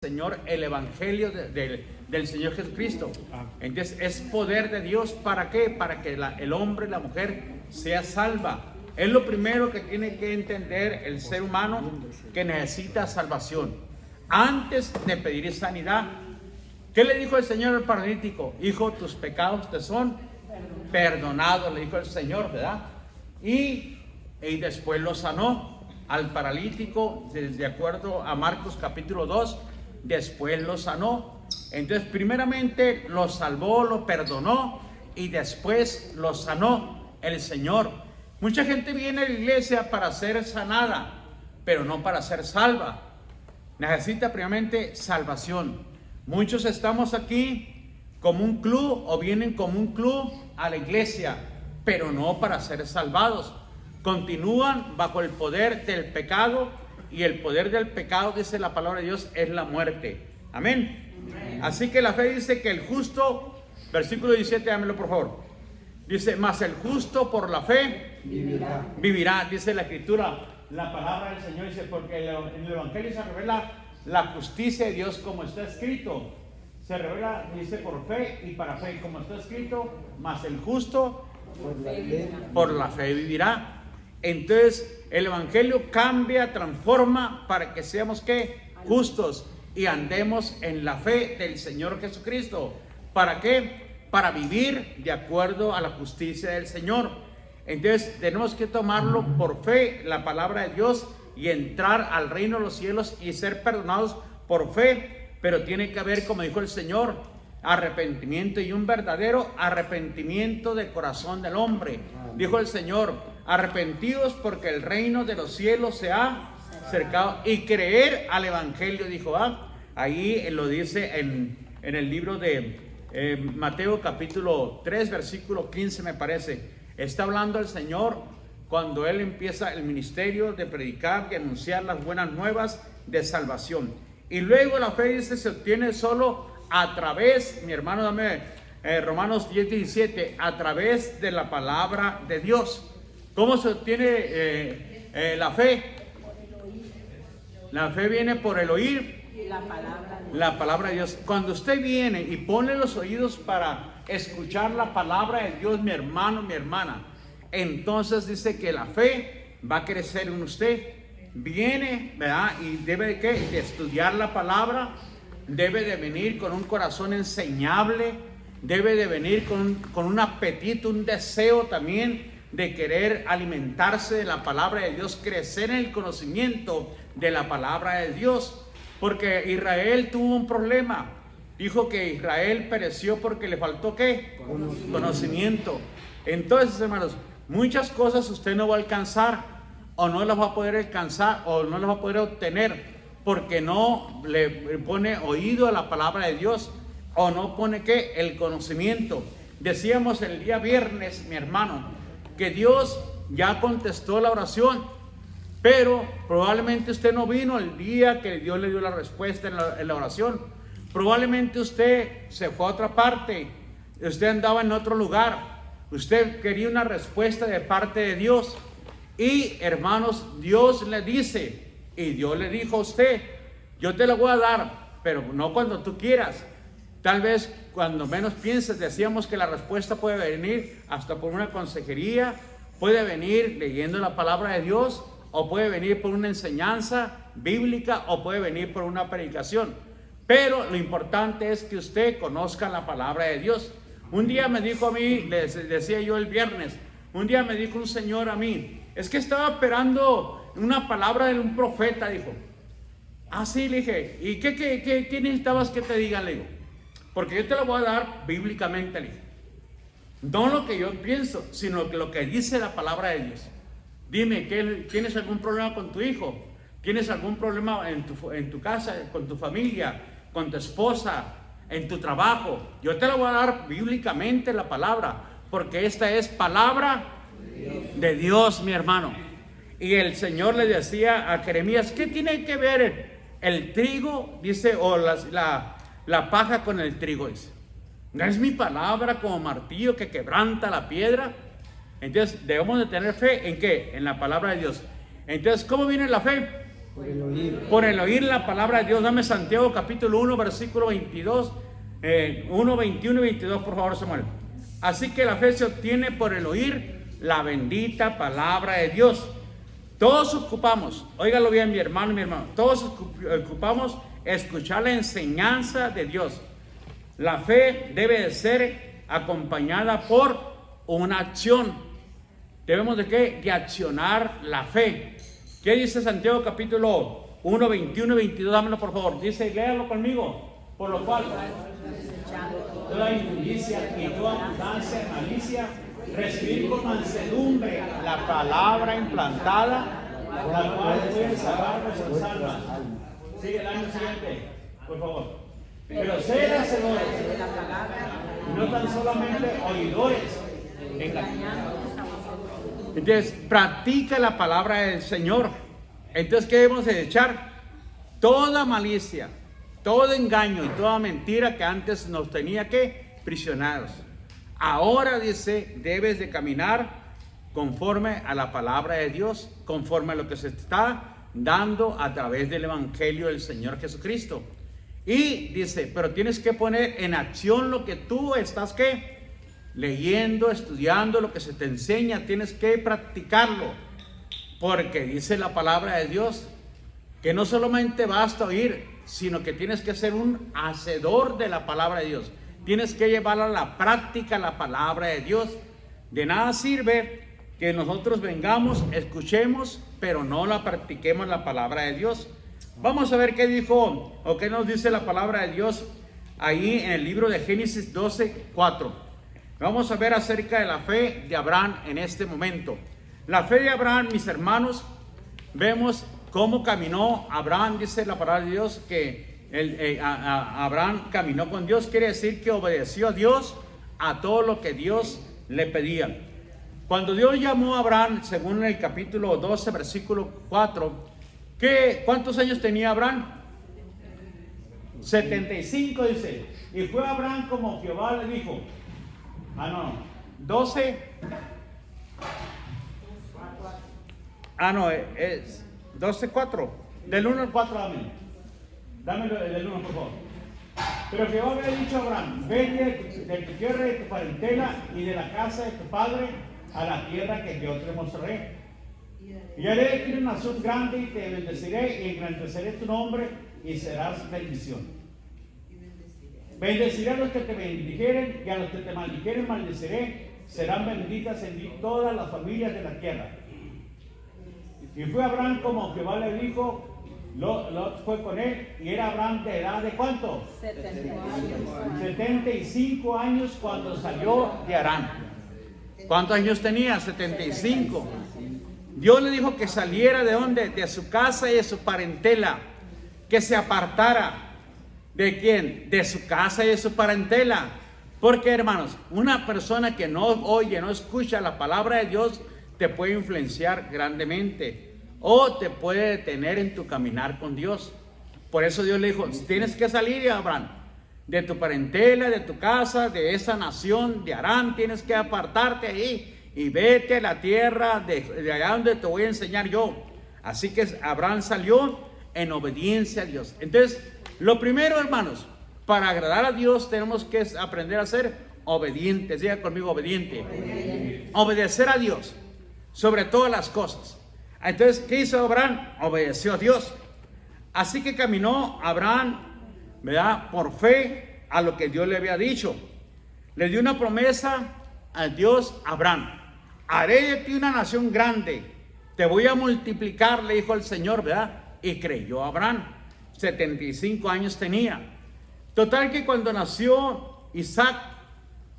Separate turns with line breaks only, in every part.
Señor, el Evangelio del Señor Jesucristo. Entonces es poder de Dios. ¿Para qué? Para que el hombre y la mujer sea salva. Es lo primero que tiene que entender el ser humano, que necesita salvación. Antes de pedir sanidad, ¿qué le dijo el Señor al paralítico? Hijo, tus pecados te son perdonados, le dijo el Señor, ¿verdad? Y después lo sanó al paralítico, de acuerdo a Marcos capítulo 2, después lo sanó. Entonces primeramente lo salvó, lo perdonó y después lo sanó el Señor. Mucha gente viene a la iglesia para ser sanada, pero no para ser salva. Necesita primeramente salvación. Muchos estamos aquí como un club o vienen como un club a la iglesia, pero no para ser salvados. Continúan bajo el poder del pecado, y el poder del pecado, dice la palabra de Dios, es la muerte. Amén. Así que la fe dice que el justo, versículo 17, dámelo por favor. Dice, mas el justo por la fe vivirá. Dice la escritura, la palabra del Señor dice, porque en el Evangelio se revela la justicia de Dios como está escrito. Se revela, dice, por fe y para fe, como está escrito, mas el justo por la fe vivirá. Entonces el Evangelio cambia, transforma para que seamos ¿qué? Justos y andemos en la fe del Señor Jesucristo. ¿Para qué? Para vivir de acuerdo a la justicia del Señor. Entonces tenemos que tomarlo por fe, la palabra de Dios, y entrar al reino de los cielos y ser perdonados por fe. Pero tiene que haber, como dijo el Señor, arrepentimiento, y un verdadero arrepentimiento de corazón del hombre. Dijo el Señor, arrepentidos porque el reino de los cielos se ha acercado, y creer al Evangelio, dijo. Ahí lo dice en el libro de Mateo capítulo 3 versículo 15 me parece. Está hablando el Señor cuando Él empieza el ministerio de predicar y anunciar las buenas nuevas de salvación. Y luego la fe, dice, se obtiene solo a través, mi hermano, dame Romanos 10:17, a través de la palabra de Dios. ¿Cómo se obtiene la fe? La fe viene por el oír la palabra de Dios. Cuando usted viene y pone los oídos para escuchar la palabra de Dios, mi hermano, mi hermana, entonces dice que la fe va a crecer en usted. Viene, ¿verdad? Y debe de, ¿qué? De estudiar la palabra, debe de venir con un corazón enseñable, debe de venir con un apetito, un deseo también de querer alimentarse de la palabra de Dios, crecer en el conocimiento de la palabra de Dios. Porque Israel tuvo un problema. Dijo que Israel pereció porque le faltó ¿qué? Conocimiento. Entonces, hermanos, muchas cosas usted no va a alcanzar, o no las va a poder alcanzar, o no las va a poder obtener, porque no le pone oído a la palabra de Dios, o no pone ¿qué? El conocimiento. Decíamos el día viernes, mi hermano, que Dios ya contestó la oración, pero probablemente usted no vino el día que Dios le dio la respuesta en la oración. Probablemente usted se fue a otra parte, usted andaba en otro lugar, usted quería una respuesta de parte de Dios. Y hermanos, Dios le dice, y Dios le dijo a usted, yo te la voy a dar, pero no cuando tú quieras. Tal vez cuando menos pienses. Decíamos que la respuesta puede venir hasta por una consejería, puede venir leyendo la palabra de Dios, o puede venir por una enseñanza bíblica, o puede venir por una predicación. Pero lo importante es que usted conozca la palabra de Dios. Un día me dijo a mí, les decía yo el viernes, un día me dijo un señor a mí, es que estaba esperando una palabra de un profeta, dijo. Ah, sí, le dije, ¿y qué necesitabas que te diga? Le digo, porque yo te lo voy a dar bíblicamente, le dije. No lo que yo pienso, sino lo que dice la palabra de Dios. Dime, ¿tienes algún problema con tu hijo? ¿Tienes algún problema en tu casa, con tu familia, con tu esposa, en tu trabajo? Yo te lo voy a dar bíblicamente la palabra, porque esta es palabra de Dios, mi hermano. Y el Señor le decía a Jeremías, ¿qué tiene que ver el trigo, dice, o la paja con el trigo? Dice, ¿no es mi palabra como martillo que quebranta la piedra? Entonces debemos de tener fe, ¿en qué? En la palabra de Dios. Entonces, ¿cómo viene la fe? Por el oír la palabra de Dios. Dame Santiago capítulo 1, versículo 22, 1, 21 y 22, por favor, Samuel. Así que la fe se obtiene por el oír la bendita palabra de Dios. Todos ocupamos, óigalo bien mi hermano, todos ocupamos escuchar la enseñanza de Dios. La fe debe de ser acompañada por una acción. Debemos de ¿qué? De accionar la fe. ¿Qué dice Santiago capítulo 1, 21 y 22? Dámelo por favor. Dice, léalo conmigo. Por lo cual, toda injusticia y toda abundancia y malicia, recibir con mansedumbre la palabra implantada, la cual puede salvar vuestras almas. Sigue el año siguiente, por favor. Pero sed hacedores, no tan solamente oidores, engañando. Entonces, practica la palabra del Señor. Entonces, ¿qué debemos de echar? Toda malicia, todo engaño y toda mentira que antes nos tenía que prisionados. Ahora, dice, debes de caminar conforme a la palabra de Dios, conforme a lo que se está dando a través del Evangelio del Señor Jesucristo. Y dice, pero tienes que poner en acción lo que tú estás, ¿qué? Leyendo, estudiando lo que se te enseña, tienes que practicarlo. Porque dice la palabra de Dios que no solamente basta oír, sino que tienes que ser un hacedor de la palabra de Dios. Tienes que llevar a la práctica la palabra de Dios. De nada sirve que nosotros vengamos, escuchemos, pero no la practiquemos la palabra de Dios. Vamos a ver qué dijo o qué nos dice la palabra de Dios ahí en el libro de Génesis 12, 4. Vamos a ver acerca de la fe de Abraham en este momento. La fe de Abraham, mis hermanos, vemos cómo caminó Abraham. Dice la palabra de Dios que Abraham caminó con Dios. Quiere decir que obedeció a Dios a todo lo que Dios le pedía. Cuando Dios llamó a Abraham, según el capítulo 12, versículo 4, ¿cuántos años tenía Abraham? 75, dice. Y fue Abraham como Jehová le dijo. 12. Es 12, 4. Del 1 al 4, dámelo del 1, por favor. Pero Jehová había dicho a Abraham: vete de tu tierra y de tu parentela y de la casa de tu padre a la tierra que yo te mostraré. Y haré de ti una nación grande y te bendeciré y engrandeceré tu nombre y serás bendición. Bendeciré a los que te bendijeren y a los que te maldijeren maldeciré. Serán benditas en ti todas las familias de la tierra. Y fue Abraham como Jehová le dijo. Lot fue con él y era Abraham de edad de ¿cuánto? 75 años cuando salió de Harán. ¿Cuántos años tenía? 75. Dios le dijo que saliera de ¿dónde? De su casa y de su parentela, que se apartara. ¿De quién? De su casa y de su parentela. Porque, hermanos, una persona que no oye, no escucha la palabra de Dios, te puede influenciar grandemente o te puede detener en tu caminar con Dios. Por eso Dios le dijo: tienes que salir, Abraham, de tu parentela, de tu casa, de esa nación de Harán, tienes que apartarte ahí y vete a la tierra de allá donde te voy a enseñar yo. Así que Abraham salió en obediencia a Dios. Entonces, lo primero, hermanos, para agradar a Dios tenemos que aprender a ser obedientes. Diga conmigo: obediente. Obedecer a Dios sobre todas las cosas. Entonces, ¿qué hizo Abraham? Obedeció a Dios. Así que caminó Abraham, ¿verdad?, por fe a lo que Dios le había dicho. Le dio una promesa a Dios a Abraham: haré de ti una nación grande, te voy a multiplicar, le dijo el Señor, ¿verdad? Y creyó Abraham. 75 años tenía. Total que cuando nació Isaac,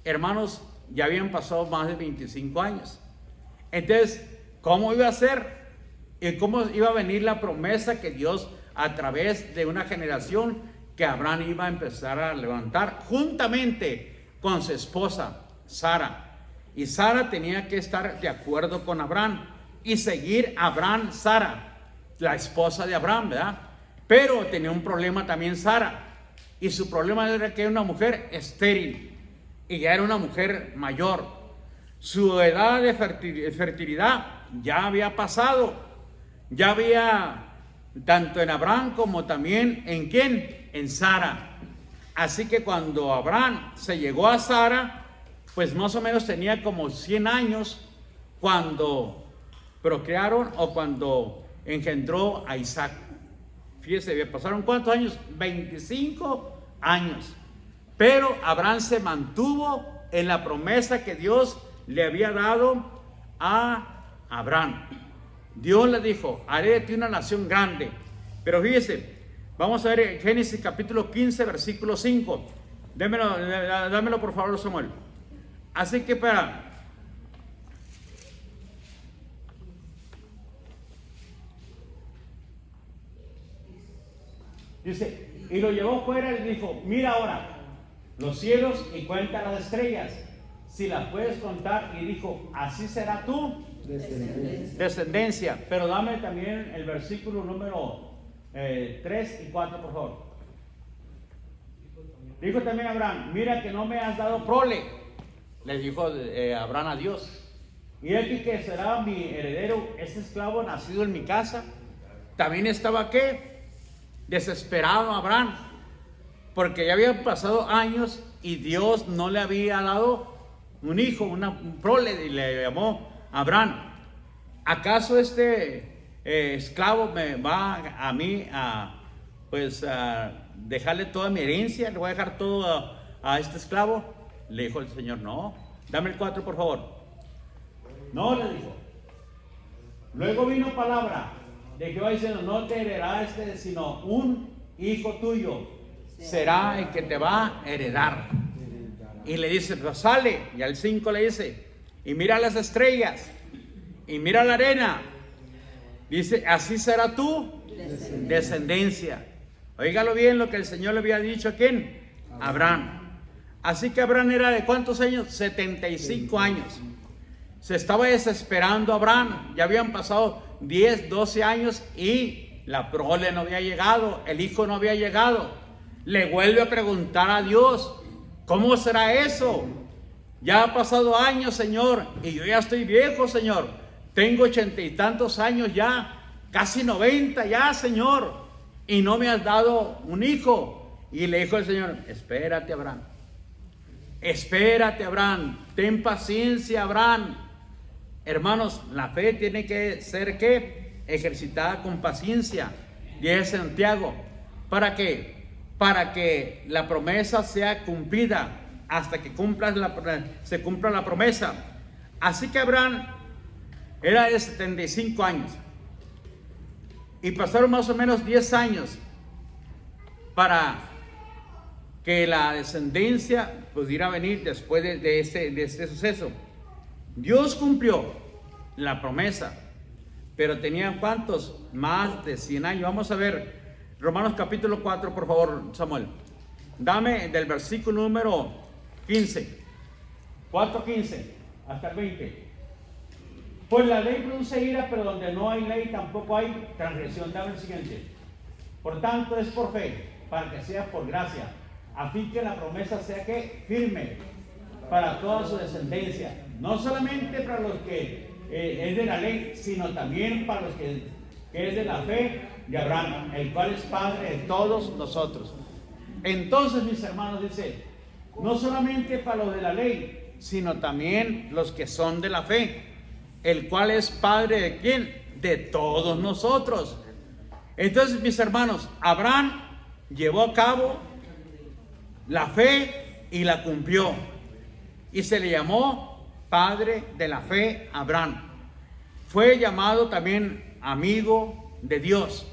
hermanos, ya habían pasado más de 25 años. Entonces, ¿cómo iba a ser? ¿Y cómo iba a venir la promesa que Dios, a través de una generación, que Abraham iba a empezar a levantar juntamente con su esposa Sara? Y Sara tenía que estar de acuerdo con Abraham y seguir a Abraham, Sara, la esposa de Abraham, ¿verdad? Pero tenía un problema también Sara. Y su problema era que era una mujer estéril. Y ya era una mujer mayor. Su edad de fertilidad ya había pasado. Ya había tanto en Abraham como también en ¿quién? En Sara. Así que cuando Abraham se llegó a Sara, pues más o menos tenía como 100 años cuando procrearon o cuando engendró a Isaac. Fíjese, pasaron ¿cuántos años? 25 años. Pero Abraham se mantuvo en la promesa que Dios le había dado a Abraham. Dios le dijo, haré de ti una nación grande. Pero fíjese, vamos a ver Génesis capítulo 15, versículo 5. Dámelo por favor, Samuel. Así que dice, y lo llevó fuera y le dijo, mira ahora los cielos y cuenta las estrellas, si las puedes contar. Y dijo, así será tu descendencia. Pero dame también el versículo número 3 y 4, por favor. Dijo también Abraham, mira que no me has dado prole, le dijo Abraham a Dios, y aquí que será mi heredero, este esclavo nacido en mi casa. También estaba ¿qué? Desesperado Abraham, porque ya habían pasado años y Dios no le había dado un hijo, un prole, y le llamó Abraham. ¿Acaso este esclavo me va a mí a dejarle toda mi herencia? ¿Le voy a dejar todo a este esclavo? Le dijo el Señor, no. Dame el 4, por favor. No, le dijo. Luego vino palabra de Jehová diciendo, no te heredará sino un hijo tuyo será el que te va a heredar. Y le dice, pues sale. Y al 5 le dice, y mira las estrellas, y mira la arena. Dice, así será tu descendencia. Óigalo bien lo que el Señor le había dicho a ¿quién? Abraham. Así que Abraham era de ¿cuántos años? 75 años. Se estaba desesperando Abraham. Ya habían pasado 10, 12 años y la prole no había llegado, el hijo no había llegado. Le vuelve a preguntar a Dios, ¿cómo será eso? Ya ha pasado años, Señor, y yo ya estoy viejo, Señor. Tengo 80 y tantos años ya, casi 90 ya, Señor, y no me has dado un hijo. Y le dijo el Señor, espérate, Abraham. Espérate, Abraham. Ten paciencia, Abraham. Hermanos, la fe tiene que ser ¿qué? Ejercitada con paciencia. Y es Santiago. ¿Para qué? Para que la promesa sea cumplida, hasta que se cumpla la promesa. Así que Abraham era de 75 años. Y pasaron más o menos 10 años para que la descendencia pudiera venir después de este suceso. Dios cumplió la promesa, pero tenían ¿cuántos? Más de 100 años. Vamos a ver Romanos capítulo 4, por favor, Samuel. Dame del versículo número 15, 4:15 hasta el 20. Pues la ley produce ira, pero donde no hay ley tampoco hay transgresión. Dame el siguiente. Por tanto es por fe, para que sea por gracia, a fin que la promesa sea que firme para toda su descendencia, no solamente para los que es de la ley, sino también para los que es de la fe de Abraham, el cual es padre de todos nosotros. Entonces, mis hermanos, dice, no solamente para los de la ley, sino también los que son de la fe, el cual es padre de ¿quién? De todos nosotros. Entonces, mis hermanos, Abraham llevó a cabo la fe y la cumplió, y se le llamó padre de la fe Abraham. Fue llamado también amigo de Dios.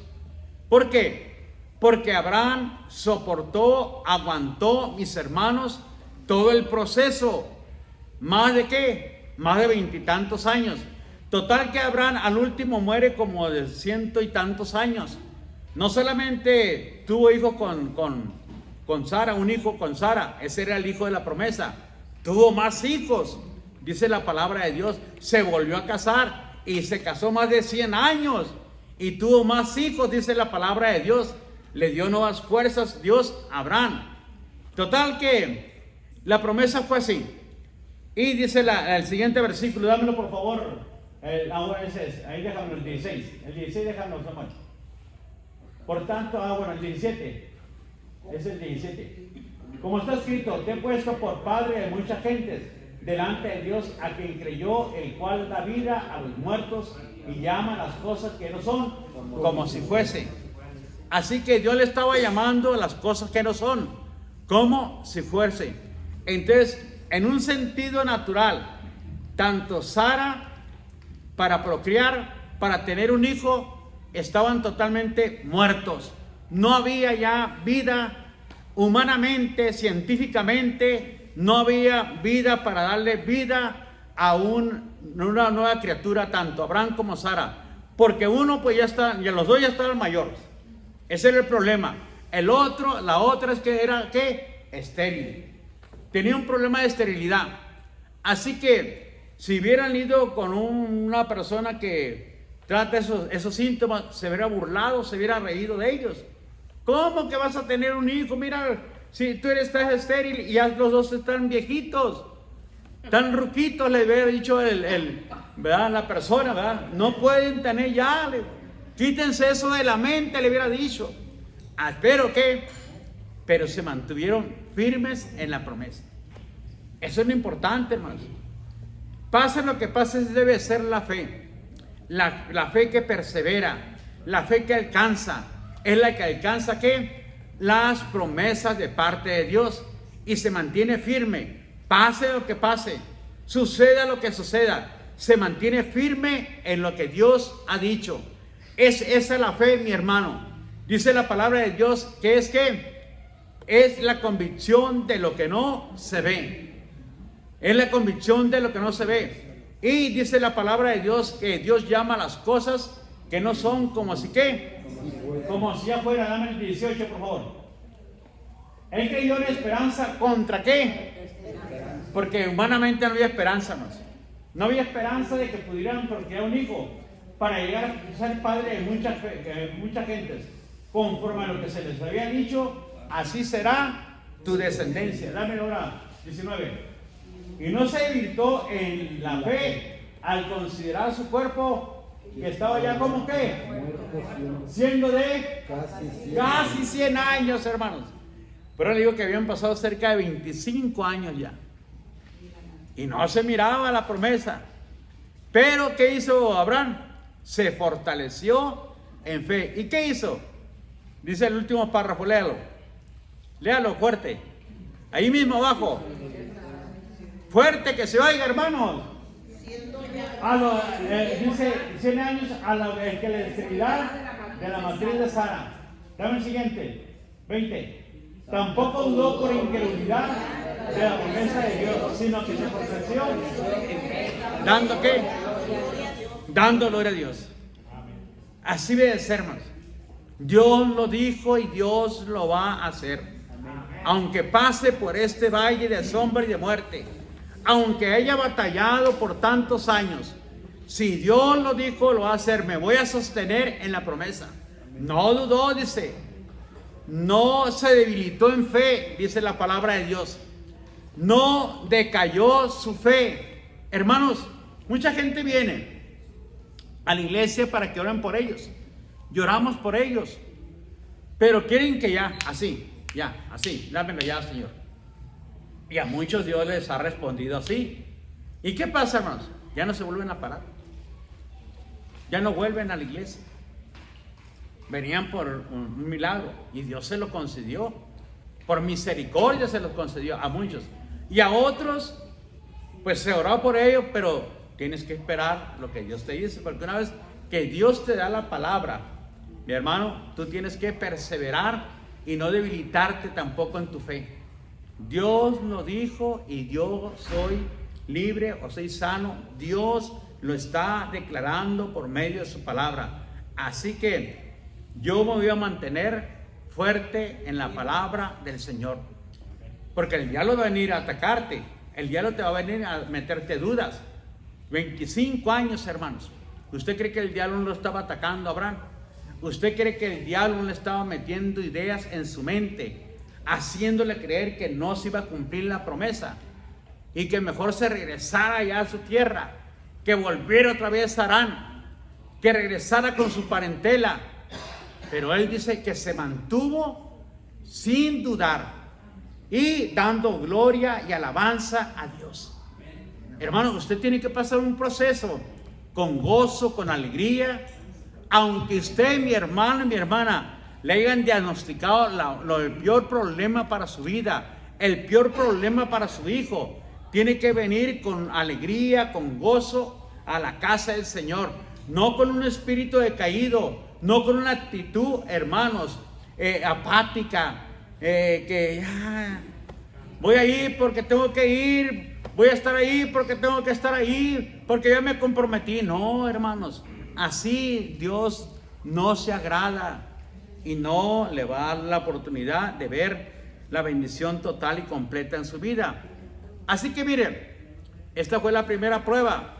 ¿Por qué? Porque Abraham soportó, aguantó, mis hermanos, todo el proceso. ¿Más de qué? Más de 20 y tantos años. Total que Abraham al último muere como de 100 y tantos años. No solamente tuvo hijo con Sara, un hijo con Sara, ese era el hijo de la promesa. Tuvo más hijos, dice la palabra de Dios. Se volvió a casar y se casó más de 100 años y tuvo más hijos, dice la palabra de Dios. Le dio nuevas fuerzas Dios a Abraham. Total que la promesa fue así. Y dice el siguiente versículo, dámelo por favor. Ahora ese es, ahí déjame el 16. El 16 déjalo, Samuel. Por tanto, bueno, el 17. Es el 17. Como está escrito, te he puesto por padre de muchas gentes delante de Dios, a quien creyó, el cual da vida a los muertos y llama las cosas que no son como si fuesen. Así que Dios le estaba llamando a las cosas que no son como si fuesen. Entonces, en un sentido natural, tanto Sara, para procrear, para tener un hijo, estaban totalmente muertos. No había ya vida humanamente, científicamente, no había vida para darle vida a una nueva criatura, tanto Abraham como Sara, porque uno pues ya está, y los dos ya estaban mayores. Ese era el problema. La otra es que era ¿qué? Estéril. Tenía un problema de esterilidad. Así que si hubieran ido con una persona que trata esos síntomas, se hubiera burlado, se hubiera reído de ellos. ¿Cómo que vas a tener un hijo? Mira, si tú estás estéril y ya los dos están viejitos, tan ruquitos, le hubiera dicho ¿verdad? La persona, ¿verdad? No pueden tener ya, quítense eso de la mente, le hubiera dicho. Pero se mantuvieron firmes en la promesa. Eso es lo importante, hermanos. Pase lo que pase, debe ser la fe. La fe que persevera, la fe que alcanza. Es la que alcanza ¿qué? Las promesas de parte de Dios y se mantiene firme. Pase lo que pase, suceda lo que suceda, se mantiene firme en lo que Dios ha dicho. Esa es la fe, mi hermano. Dice la palabra de Dios que es la convicción de lo que no se ve. Es la convicción de lo que no se ve. Y dice la palabra de Dios que Dios llama las cosas que no son como si como si ya fuera. Dame el 18, por favor. Él creyó en esperanza contra ¿qué? Porque humanamente no había esperanza más. No había esperanza de que pudieran procrear un hijo para llegar a ser padre de muchas gentes. Conforme a lo que se les había dicho, así será tu descendencia. Dame ahora 19. Y no se debilitó en la fe al considerar su cuerpo que estaba ya como ¿qué? Siendo de casi 100 años, hermanos. Pero le digo que habían pasado cerca de 25 años ya. Y no se miraba la promesa. Pero ¿qué hizo Abraham? Se fortaleció en fe. ¿Y qué hizo? Dice el último párrafo, léalo fuerte. Ahí mismo abajo. Fuerte que se oiga, hermanos. Dice 100 años a la que la esterilidad de la matriz de Sara. Dame el siguiente. 20. Tampoco dudó por incredulidad de la promesa de Dios, sino que se fortaleció. ¿Dando qué? Dando gloria a Dios. Así debe ser, hermanos. Dios lo dijo y Dios lo va a hacer. Aunque pase por este valle de sombra y de muerte, aunque haya batallado por tantos años, si Dios lo dijo, lo va a hacer. Me voy a sostener en la promesa. No dudó, dice. No se debilitó en fe, dice la palabra de Dios. No decayó su fe. Hermanos, mucha gente viene a la iglesia para que oren por ellos. Lloramos por ellos. Pero quieren que así, dámelo ya, Señor. Y a muchos Dios les ha respondido así. ¿Y qué pasa, hermanos? Ya no se vuelven a parar. Ya no vuelven a la iglesia. Venían por un milagro y Dios se lo concedió. Por misericordia se los concedió a muchos. Y a otros, pues se oró por ellos, pero tienes que esperar lo que Dios te dice. Porque una vez que Dios te da la palabra, mi hermano, tú tienes que perseverar y no debilitarte tampoco en tu fe. Dios lo dijo y yo soy libre o soy sano. Dios lo está declarando por medio de su palabra. Así que yo me voy a mantener fuerte en la palabra del Señor. Porque el diablo va a venir a atacarte. El diablo te va a venir a meterte dudas. 25 años, hermanos. ¿Usted cree que el diablo no lo estaba atacando a Abraham? ¿Usted cree que el diablo no le estaba metiendo ideas en su mente, haciéndole creer que no se iba a cumplir la promesa y que mejor se regresara ya a su tierra, que volviera otra vez a Harán, que regresara con su parentela, Pero él dice que se mantuvo sin dudar y dando gloria y alabanza a Dios. Hermano, usted tiene que pasar un proceso con gozo, con alegría. Aunque usted, mi hermano y mi hermana, le hayan diagnosticado el peor problema para su vida, el peor problema para su hijo, tiene que venir con alegría, con gozo a la casa del Señor. No con un espíritu decaído, no con una actitud, hermanos, apática, que voy a ir porque tengo que ir, voy a estar ahí porque tengo que estar ahí, porque ya me comprometí. No, hermanos, así Dios no se agrada y no le va a dar la oportunidad de ver la bendición total y completa en su vida. Así que miren, esta fue la primera prueba,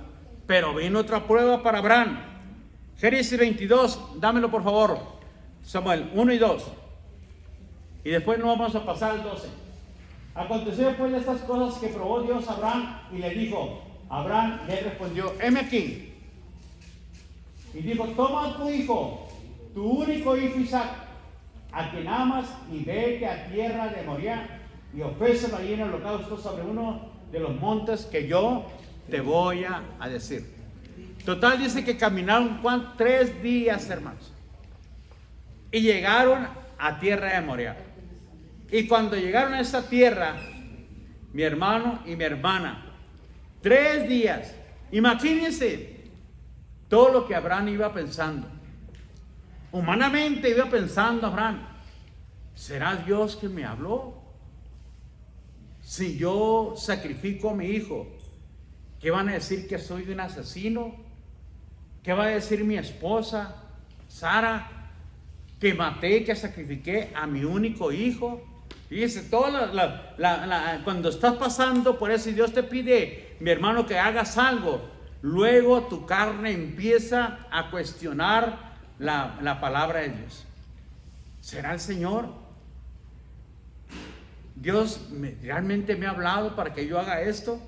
pero vino otra prueba para Abraham. Génesis 22, dámelo por favor, Samuel, 1 y 2. Y después nos vamos a pasar al 12. Aconteció después de estas cosas que probó Dios a Abraham y le dijo, Abraham le respondió, heme aquí. Y dijo, toma a tu hijo, tu único hijo Isaac, a quien amas, y vete a tierra de Moriah y ofrécelo allí en el holocausto sobre uno de los montes que yo te voy a decir. Total, dice que caminaron 3 días, hermanos, y llegaron a tierra de Moriah. Y cuando llegaron a esa tierra, mi hermano y mi hermana, 3 días, imagínense todo lo que Abraham iba pensando. Humanamente iba pensando Abraham, ¿será Dios que me habló? Si yo sacrifico a mi hijo, ¿qué van a decir? ¿Que soy un asesino? ¿Qué va a decir mi esposa, Sara? Que maté, que sacrifiqué a mi único hijo. Fíjese, cuando estás pasando por eso y Dios te pide, mi hermano, que hagas algo, luego tu carne empieza a cuestionar la palabra de Dios. ¿Será el Señor? ¿Dios realmente me ha hablado para que yo haga esto?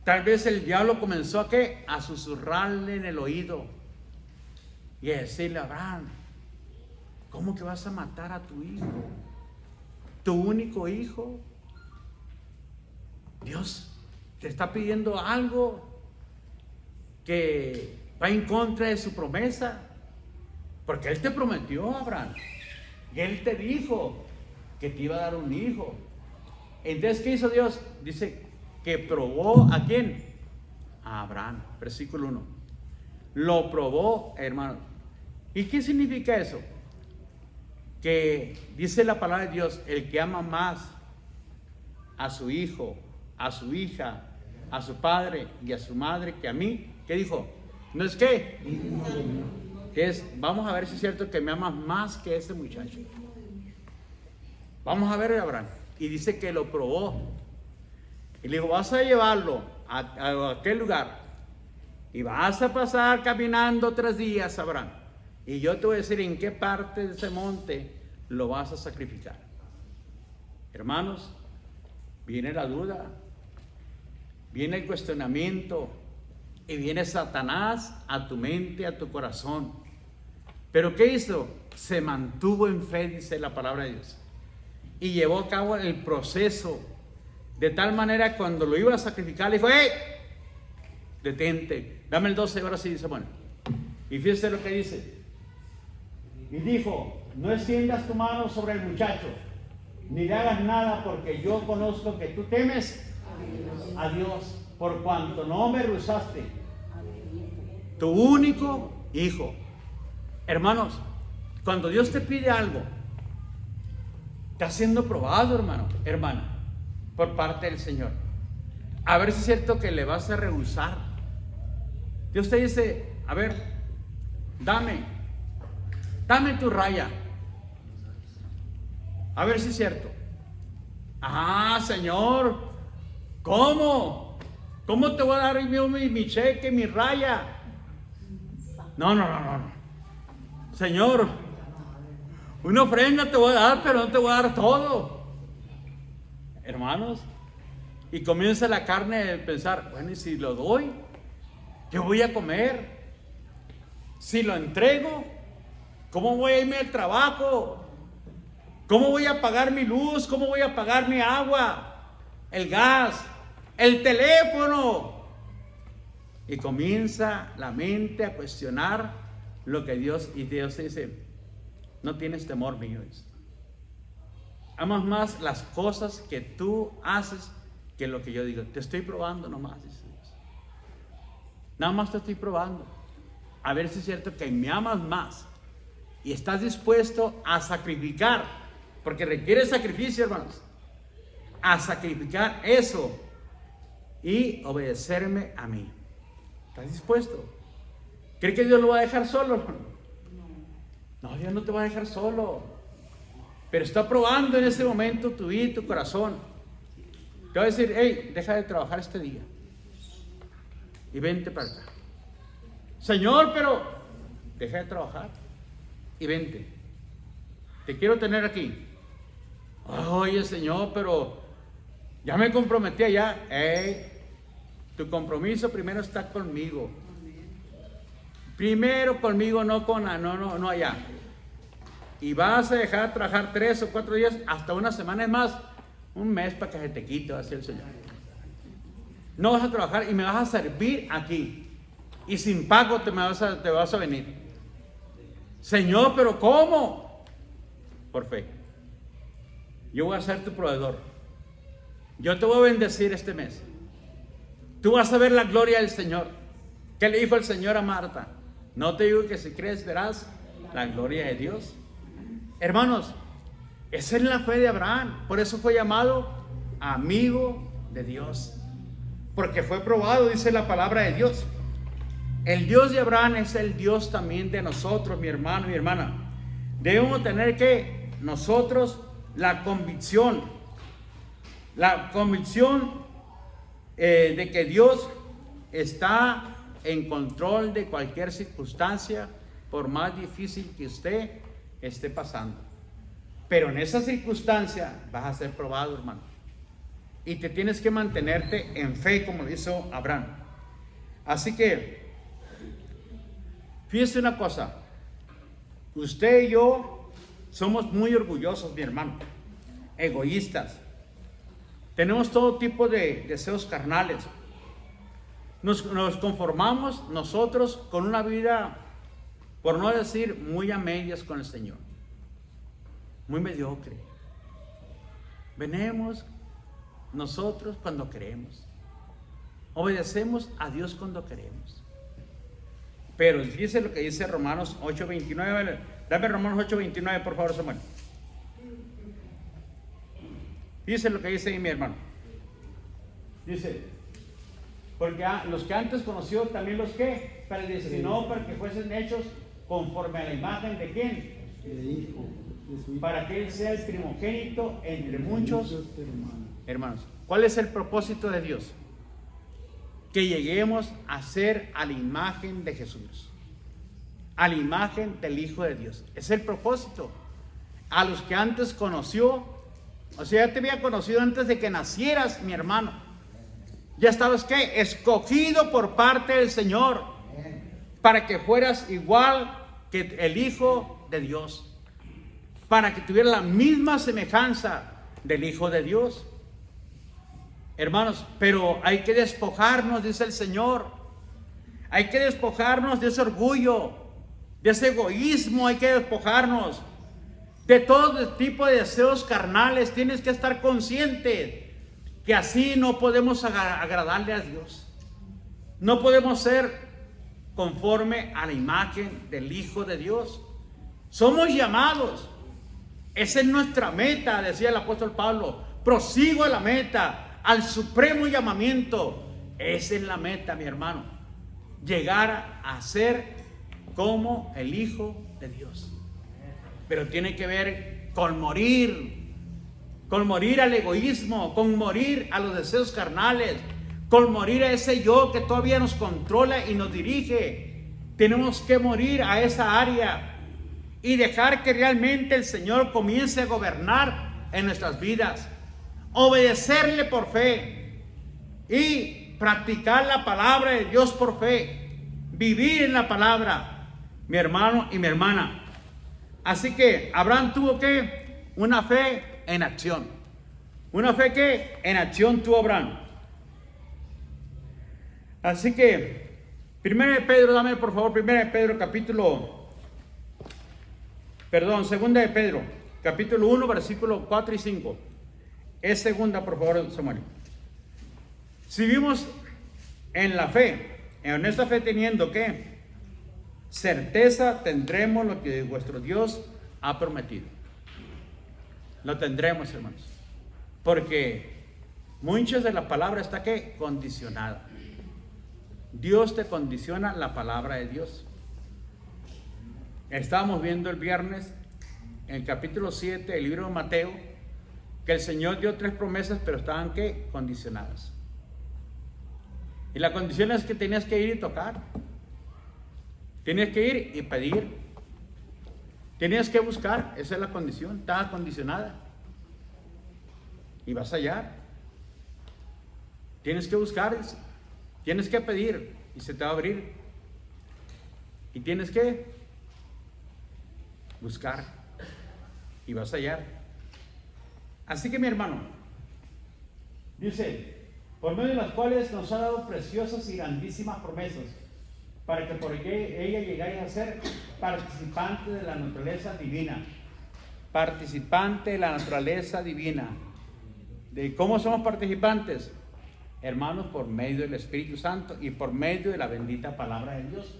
Tal vez el diablo comenzó a ¿qué? A susurrarle en el oído y a decirle, Abraham, ¿cómo que vas a matar a tu hijo? ¿Tu único hijo? Dios te está pidiendo algo que va en contra de su promesa, porque Él te prometió, Abraham, y Él te dijo que te iba a dar un hijo. Entonces, ¿qué hizo Dios? Dice que probó ¿a quién? A Abraham, versículo 1. Lo probó, hermano. ¿Y qué significa eso? Que dice la palabra de Dios, el que ama más a su hijo, a su hija, a su padre y a su madre que a mí, ¿qué dijo? ¿No es qué? Vamos a ver si es cierto que me amas más que ese muchacho. Vamos a ver a Abraham. Y dice que lo probó. Y le dijo, vas a llevarlo a aquel lugar. Y vas a pasar caminando 3 días, Abraham. Y yo te voy a decir en qué parte de ese monte lo vas a sacrificar. Hermanos, viene la duda, viene el cuestionamiento y viene Satanás a tu mente, a tu corazón. Pero ¿qué hizo? Se mantuvo en fe, dice la palabra de Dios, y llevó a cabo el proceso de tal manera que cuando lo iba a sacrificar le dijo, ¡hey! Detente, dame el 12, ahora sí dice, bueno. Y fíjese lo que dice. Y dijo, no extiendas tu mano sobre el muchacho, ni le hagas nada, porque yo conozco que tú temes a Dios, por cuanto no me rehusaste tu único hijo. Hermanos, cuando Dios te pide algo, está siendo probado, hermano, hermana, por parte del Señor. A ver si es cierto que le vas a rehusar. Dios te dice, a ver, dame tu raya. A ver si es cierto. Ah, Señor, ¿cómo? ¿Cómo te voy a dar mi cheque, mi raya? No. Señor, una ofrenda te voy a dar, pero no te voy a dar todo. Hermanos, y comienza la carne de pensar, bueno, ¿y si lo doy? ¿Qué voy a comer? Si lo entrego, ¿Cómo voy a irme al trabajo? ¿Cómo voy a pagar mi luz? ¿Cómo voy a pagar mi agua? El gas, el teléfono. Y comienza la mente a cuestionar lo que Dios, y Dios dice, no tienes temor mío. Amas más las cosas que tú haces que lo que yo digo. Te estoy probando nomás, dice Dios. Nada más te estoy probando. A ver si es cierto que me amas más. Y estás dispuesto a sacrificar. Porque requiere sacrificio, hermanos. A sacrificar eso. Y obedecerme a mí. ¿Estás dispuesto? ¿Cree que Dios lo va a dejar solo, hermano? No, Dios no te va a dejar solo. Pero está probando en este momento tu vida y tu corazón. Te va a decir, hey, deja de trabajar este día. Y vente para acá. Señor, pero deja de trabajar. Y vente. Te quiero tener aquí. Oye, Señor, pero ya me comprometí allá. Hey, tu compromiso primero está conmigo. Primero conmigo, no allá. Y vas a dejar de trabajar 3 o 4 días, hasta una semana, es más, un mes para que se te quite, va a decir el Señor. No vas a trabajar y me vas a servir aquí. Y sin pago te vas a venir. Señor, pero ¿cómo? Por fe. Yo voy a ser tu proveedor. Yo te voy a bendecir este mes. Tú vas a ver la gloria del Señor. ¿Qué le dijo el Señor a Marta? No te digo que si crees verás la gloria de Dios. Hermanos, esa es la fe de Abraham. Por eso fue llamado amigo de Dios. Porque fue probado, dice la palabra de Dios. El Dios de Abraham es el Dios también de nosotros, mi hermano y mi hermana. Debemos tener que nosotros la convicción de que Dios está en control de cualquier circunstancia, por más difícil que usted esté pasando. Pero en esa circunstancia vas a ser probado, hermano. Y te tienes que mantenerte en fe, como lo hizo Abraham. Así que, fíjese una cosa. Usted y yo somos muy orgullosos, mi hermano. Egoístas. Tenemos todo tipo de deseos carnales. Nos conformamos nosotros con una vida, por no decir muy a medias con el Señor. Muy mediocre. Venimos nosotros cuando queremos. Obedecemos a Dios cuando queremos. Pero dice lo que dice Romanos 8:29. Dame Romanos 8:29, por favor, Samuel. Dice lo que dice ahí mi hermano. Dice, porque los que antes conoció, también los que predestinó para que fuesen hechos conforme a la imagen de ¿quién?
De hijo, de su hijo.
Para que Él sea el primogénito entre muchos hermanos. ¿Cuál es el propósito de Dios? Que lleguemos a ser a la imagen de Jesús, a la imagen del Hijo de Dios. Es el propósito. A los que antes conoció, o sea, ya te había conocido antes de que nacieras, mi hermano. Ya estabas, ¿qué? Escogido por parte del Señor, para que fueras igual que el Hijo de Dios, para que tuviera la misma semejanza del Hijo de Dios. Hermanos, pero hay que despojarnos, dice el Señor. Hay que despojarnos de ese orgullo, de ese egoísmo. Hay que despojarnos de todo tipo de deseos carnales. Tienes que estar consciente que así no podemos agradarle a Dios. No podemos ser conforme a la imagen del Hijo de Dios. Somos llamados. Esa es nuestra meta, decía el apóstol Pablo. Prosigo a la meta, al supremo llamamiento. Esa es la meta, mi hermano. Llegar a ser como el Hijo de Dios. Pero tiene que ver con morir al egoísmo, con morir a los deseos carnales, con morir a ese yo que todavía nos controla y nos dirige. Tenemos que morir a esa área y dejar que realmente el Señor comience a gobernar en nuestras vidas. Obedecerle por fe y practicar la palabra de Dios por fe. Vivir en la palabra, mi hermano y mi hermana. Así que Abraham tuvo que una fe en acción. Una fe que en acción tuvo Abraham. Así que, 1 de Pedro, dame por favor, 1 de Pedro, 2 de Pedro, capítulo 1, versículo 4 y 5. Es segunda, por favor, Samuel. Si vivimos en la fe, en esta fe teniendo que certeza, tendremos lo que vuestro Dios ha prometido. Lo tendremos, hermanos. Porque muchas de la palabra está ¿qué? Condicionada. Dios te condiciona la palabra de Dios. Estábamos viendo el viernes en el capítulo 7 del libro de Mateo que el Señor dio 3 promesas, pero estaban ¿qué? Condicionadas. Y la condición es que tenías que ir y tocar. Tenías que ir y pedir. Tenías que buscar. Esa es la condición. Estaba condicionada. Y vas a hallar. Tienes que buscar. Tienes que pedir. Y se te va a abrir. Y tienes que buscar. Y vas a hallar. Así que mi hermano, dice, por medio de las cuales nos ha dado preciosas y grandísimas promesas, para que por ella llegáis a ser participantes de la naturaleza divina. Participante de la naturaleza divina. ¿De cómo somos participantes? Hermanos, por medio del Espíritu Santo y por medio de la bendita palabra de Dios.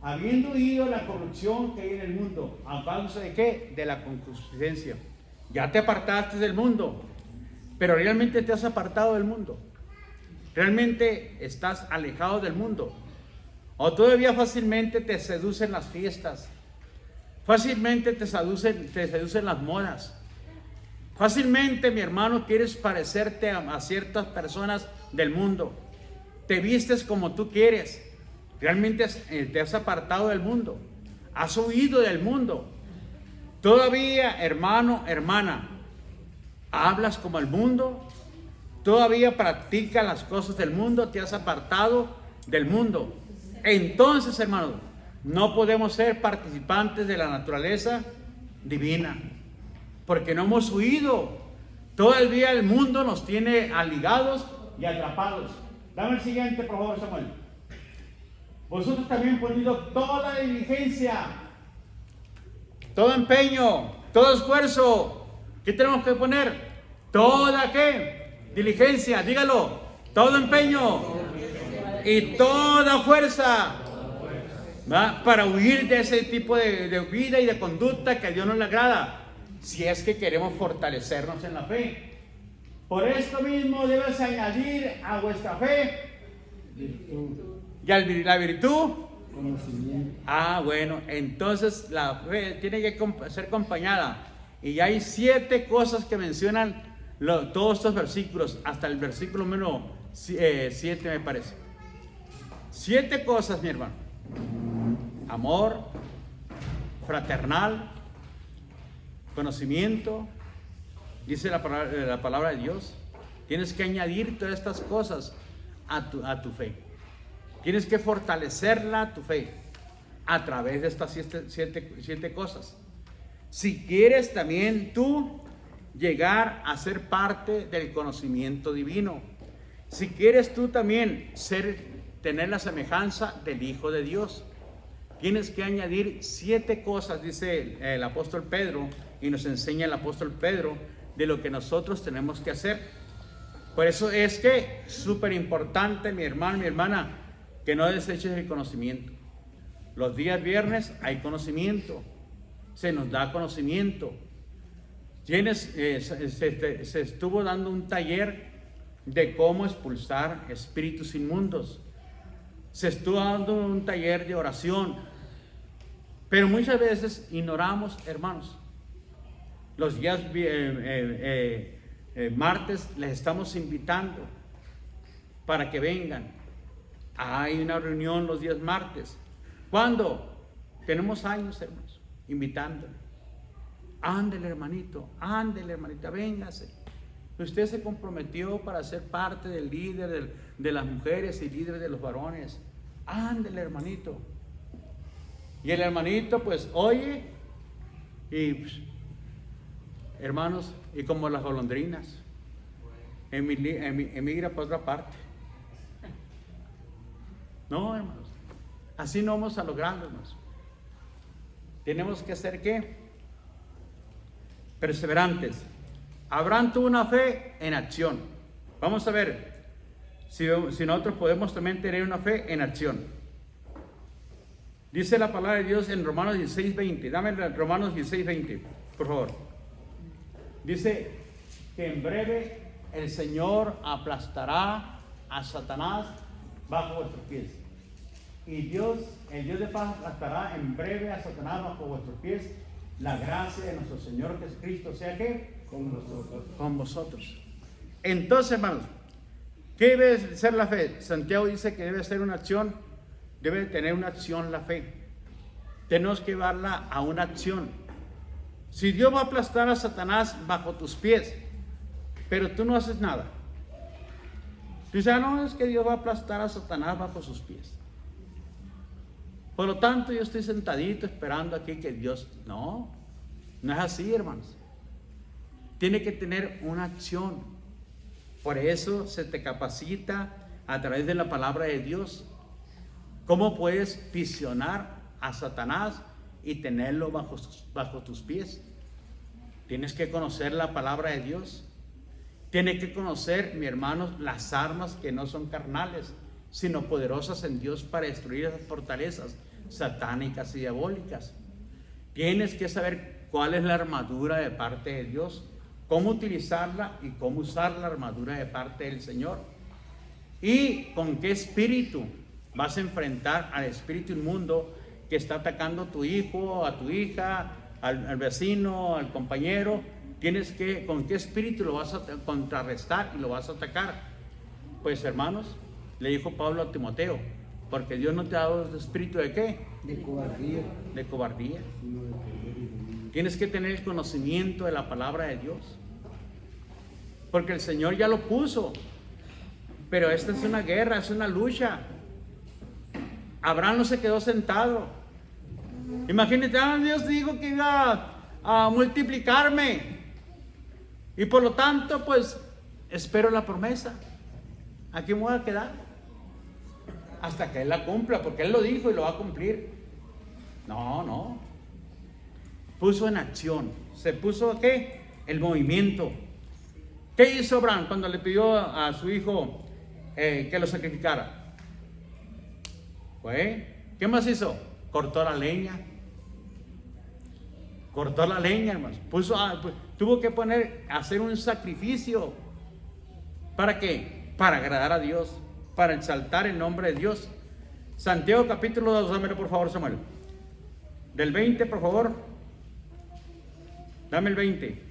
Habiendo oído la corrupción que hay en el mundo, ¿a causa de qué? De la concupiscencia. Ya te apartaste del mundo, pero realmente te has apartado del mundo. Realmente estás alejado del mundo. O todavía fácilmente te seducen las fiestas. Fácilmente te seducen las modas. Fácilmente, mi hermano, quieres parecerte a ciertas personas del mundo. Te vistes como tú quieres. Realmente te has apartado del mundo. Has huido del mundo. Todavía, hermano, hermana, hablas como el mundo. Todavía practicas las cosas del mundo. Te has apartado del mundo. Entonces, hermano, no podemos ser participantes de la naturaleza divina, porque no hemos huido. Todavía el mundo nos tiene aligados y atrapados. Dame el siguiente, por favor, Samuel. Vosotros también poniendo toda diligencia, todo empeño, todo esfuerzo. ¿Qué tenemos que poner? Toda ¿qué? Diligencia, dígalo. Todo empeño y toda fuerza, ¿va? Para huir de ese tipo de vida y de conducta que a Dios no le agrada, si es que queremos fortalecernos en la fe. Por esto mismo debes añadir a vuestra fe
virtud,
y a la virtud
conocimiento.
bueno, entonces la fe tiene que ser acompañada. Y hay 7 cosas que mencionan todos estos versículos, hasta el versículo número 7 me parece. 7 cosas, mi hermano. Amor fraternal, conocimiento, dice la palabra de Dios. Tienes que añadir todas estas cosas a tu fe. Tienes que fortalecerla, tu fe, a través de estas 7 cosas. Si quieres también tú llegar a ser parte del conocimiento divino, si quieres tú también tener la semejanza del Hijo de Dios, tienes que añadir 7 cosas, dice el apóstol Pedro, y nos enseña el apóstol Pedro de lo que nosotros tenemos que hacer. Por eso es que es súper importante, mi hermano, mi hermana, que no deseches el conocimiento. Los días viernes hay conocimiento, se nos da conocimiento. Se estuvo dando un taller de cómo expulsar espíritus inmundos. Se estuvo dando un taller de oración. Pero muchas veces ignoramos, hermanos. Los días martes les estamos invitando para que vengan. Hay una reunión los días martes. ¿Cuándo? Tenemos años, hermanos, invitándole. Ándele, hermanito, ándele, hermanita, véngase. Usted se comprometió para ser parte del líder de las mujeres y líder de los varones. Ándele, hermanito. Y el hermanito pues oye Y pues, hermanos, y como las golondrinas, emigra para otra parte. No, hermanos, así no vamos a lograrlo, hermanos. Tenemos que ser ¿qué? Perseverantes. Abraham tuvo una fe en acción. Vamos a ver si nosotros podemos también tener una fe en acción. Dice la palabra de Dios en Romanos 16:20. Dame Romanos 16:20, por favor. Dice que en breve el Señor aplastará a Satanás bajo vuestros pies. Y Dios, el Dios de paz, aplastará en breve a Satanás bajo vuestros pies. La gracia de nuestro Señor Jesucristo sea que
Con nosotros.
con vosotros. Entonces, hermanos, ¿qué debe ser la fe? Santiago dice que debe ser una acción, debe tener una acción la fe. Tenemos que llevarla a una acción. Si Dios va a aplastar a Satanás bajo tus pies, pero tú no haces nada. Tú dices, no, es que Dios va a aplastar a Satanás bajo sus pies. Por lo tanto, yo estoy sentadito esperando aquí que Dios... No, no es así, hermanos. Tiene que tener una acción. Por eso se te capacita a través de la palabra de Dios. ¿Cómo puedes visionar a Satanás y tenerlo bajo tus pies? Tienes que conocer la palabra de Dios. Tienes que conocer, mi hermano, las armas que no son carnales, sino poderosas en Dios para destruir esas fortalezas satánicas y diabólicas. Tienes que saber cuál es la armadura de parte de Dios, cómo utilizarla y cómo usar la armadura de parte del Señor. Y con qué espíritu vas a enfrentar al espíritu inmundo que está atacando a tu hijo, a tu hija, al vecino, al compañero. Tienes que, con qué espíritu lo vas a contrarrestar y lo vas a atacar. Pues, hermanos, le dijo Pablo a Timoteo, porque Dios no te ha dado espíritu de ¿qué?
De cobardía.
De cobardía.
Sino de poder y dominio.
Tienes que tener el conocimiento de la palabra de Dios, porque el Señor ya lo puso. Pero esta es una guerra, es una lucha. Abraham no se quedó sentado. Imagínate, Dios dijo que iba a multiplicarme, y por lo tanto, pues, espero la promesa. Aquí me voy a quedar hasta que Él la cumpla, porque Él lo dijo y lo va a cumplir. No. Puso en acción. Se puso, ¿qué? El movimiento. ¿Qué hizo Abraham cuando le pidió a su hijo que lo sacrificara? ¿Qué más hizo? Cortó la leña. Hermanos. Tuvo que hacer un sacrificio. ¿Para qué? Para agradar a Dios, para exaltar el nombre de Dios. Santiago capítulo 2, dámelo por favor, Samuel. Del 20, por favor. Dame el 20.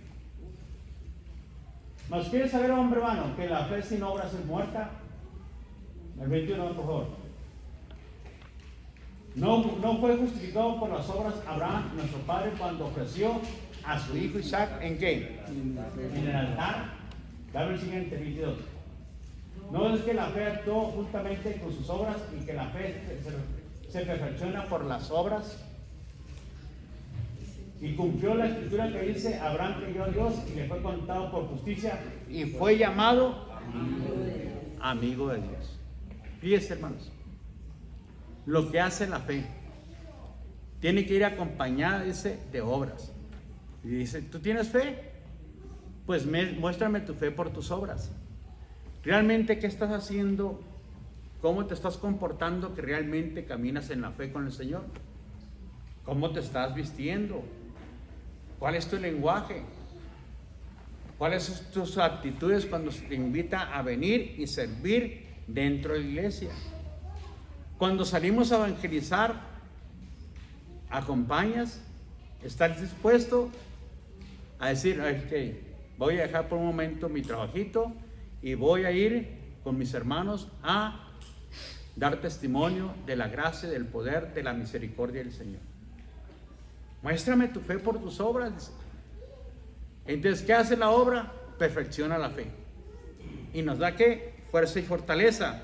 ¿Mas quieres saber, hombre hermano, que la fe sin obras es muerta? El 21, por favor. No fue justificado por las obras Abraham, nuestro padre, cuando ofreció a su hijo Isaac, ¿en qué? En el altar. Dame el siguiente, 22. No es que la fe actuó justamente con sus obras y que la fe se perfecciona por las obras. Y cumplió la escritura que dice: Abraham creyó a Dios y le fue contado por justicia y fue llamado amigo de Dios. Fíjense, hermanos, lo que hace la fe tiene que ir acompañada, dice, de obras. Y dice: ¿tú tienes fe? Pues muéstrame tu fe por tus obras. ¿Realmente qué estás haciendo? ¿Cómo te estás comportando que realmente caminas en la fe con el Señor? ¿Cómo te estás vistiendo? ¿Cuál es tu lenguaje? ¿Cuáles son tus actitudes cuando se te invita a venir y servir dentro de la iglesia? Cuando salimos a evangelizar, ¿acompañas? ¿Estás dispuesto a decir: okay, voy a dejar por un momento mi trabajito y voy a ir con mis hermanos a dar testimonio de la gracia, del poder, de la misericordia del Señor? Muéstrame tu fe por tus obras. Entonces, ¿qué hace la obra? Perfecciona la fe y nos da ¿qué? Fuerza y fortaleza.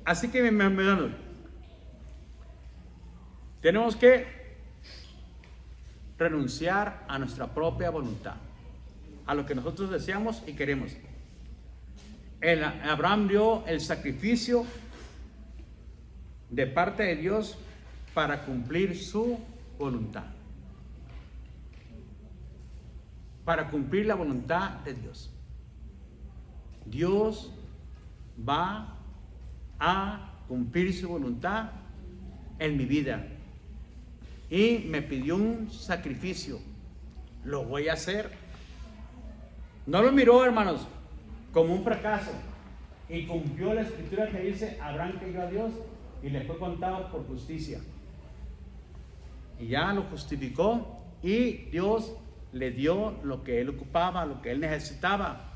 Así que, mi hermano, tenemos que renunciar a nuestra propia voluntad, a lo que nosotros deseamos y queremos. Abraham dio el sacrificio de parte de Dios para cumplir su voluntad, para cumplir la voluntad de Dios. Dios va a cumplir su voluntad en mi vida y me pidió un sacrificio. Lo voy a hacer. No lo miró, hermanos, como un fracaso, y cumplió la escritura que dice: Abraham creyó a Dios y le fue contado por justicia. Y ya lo justificó y Dios le dio lo que él ocupaba, lo que él necesitaba.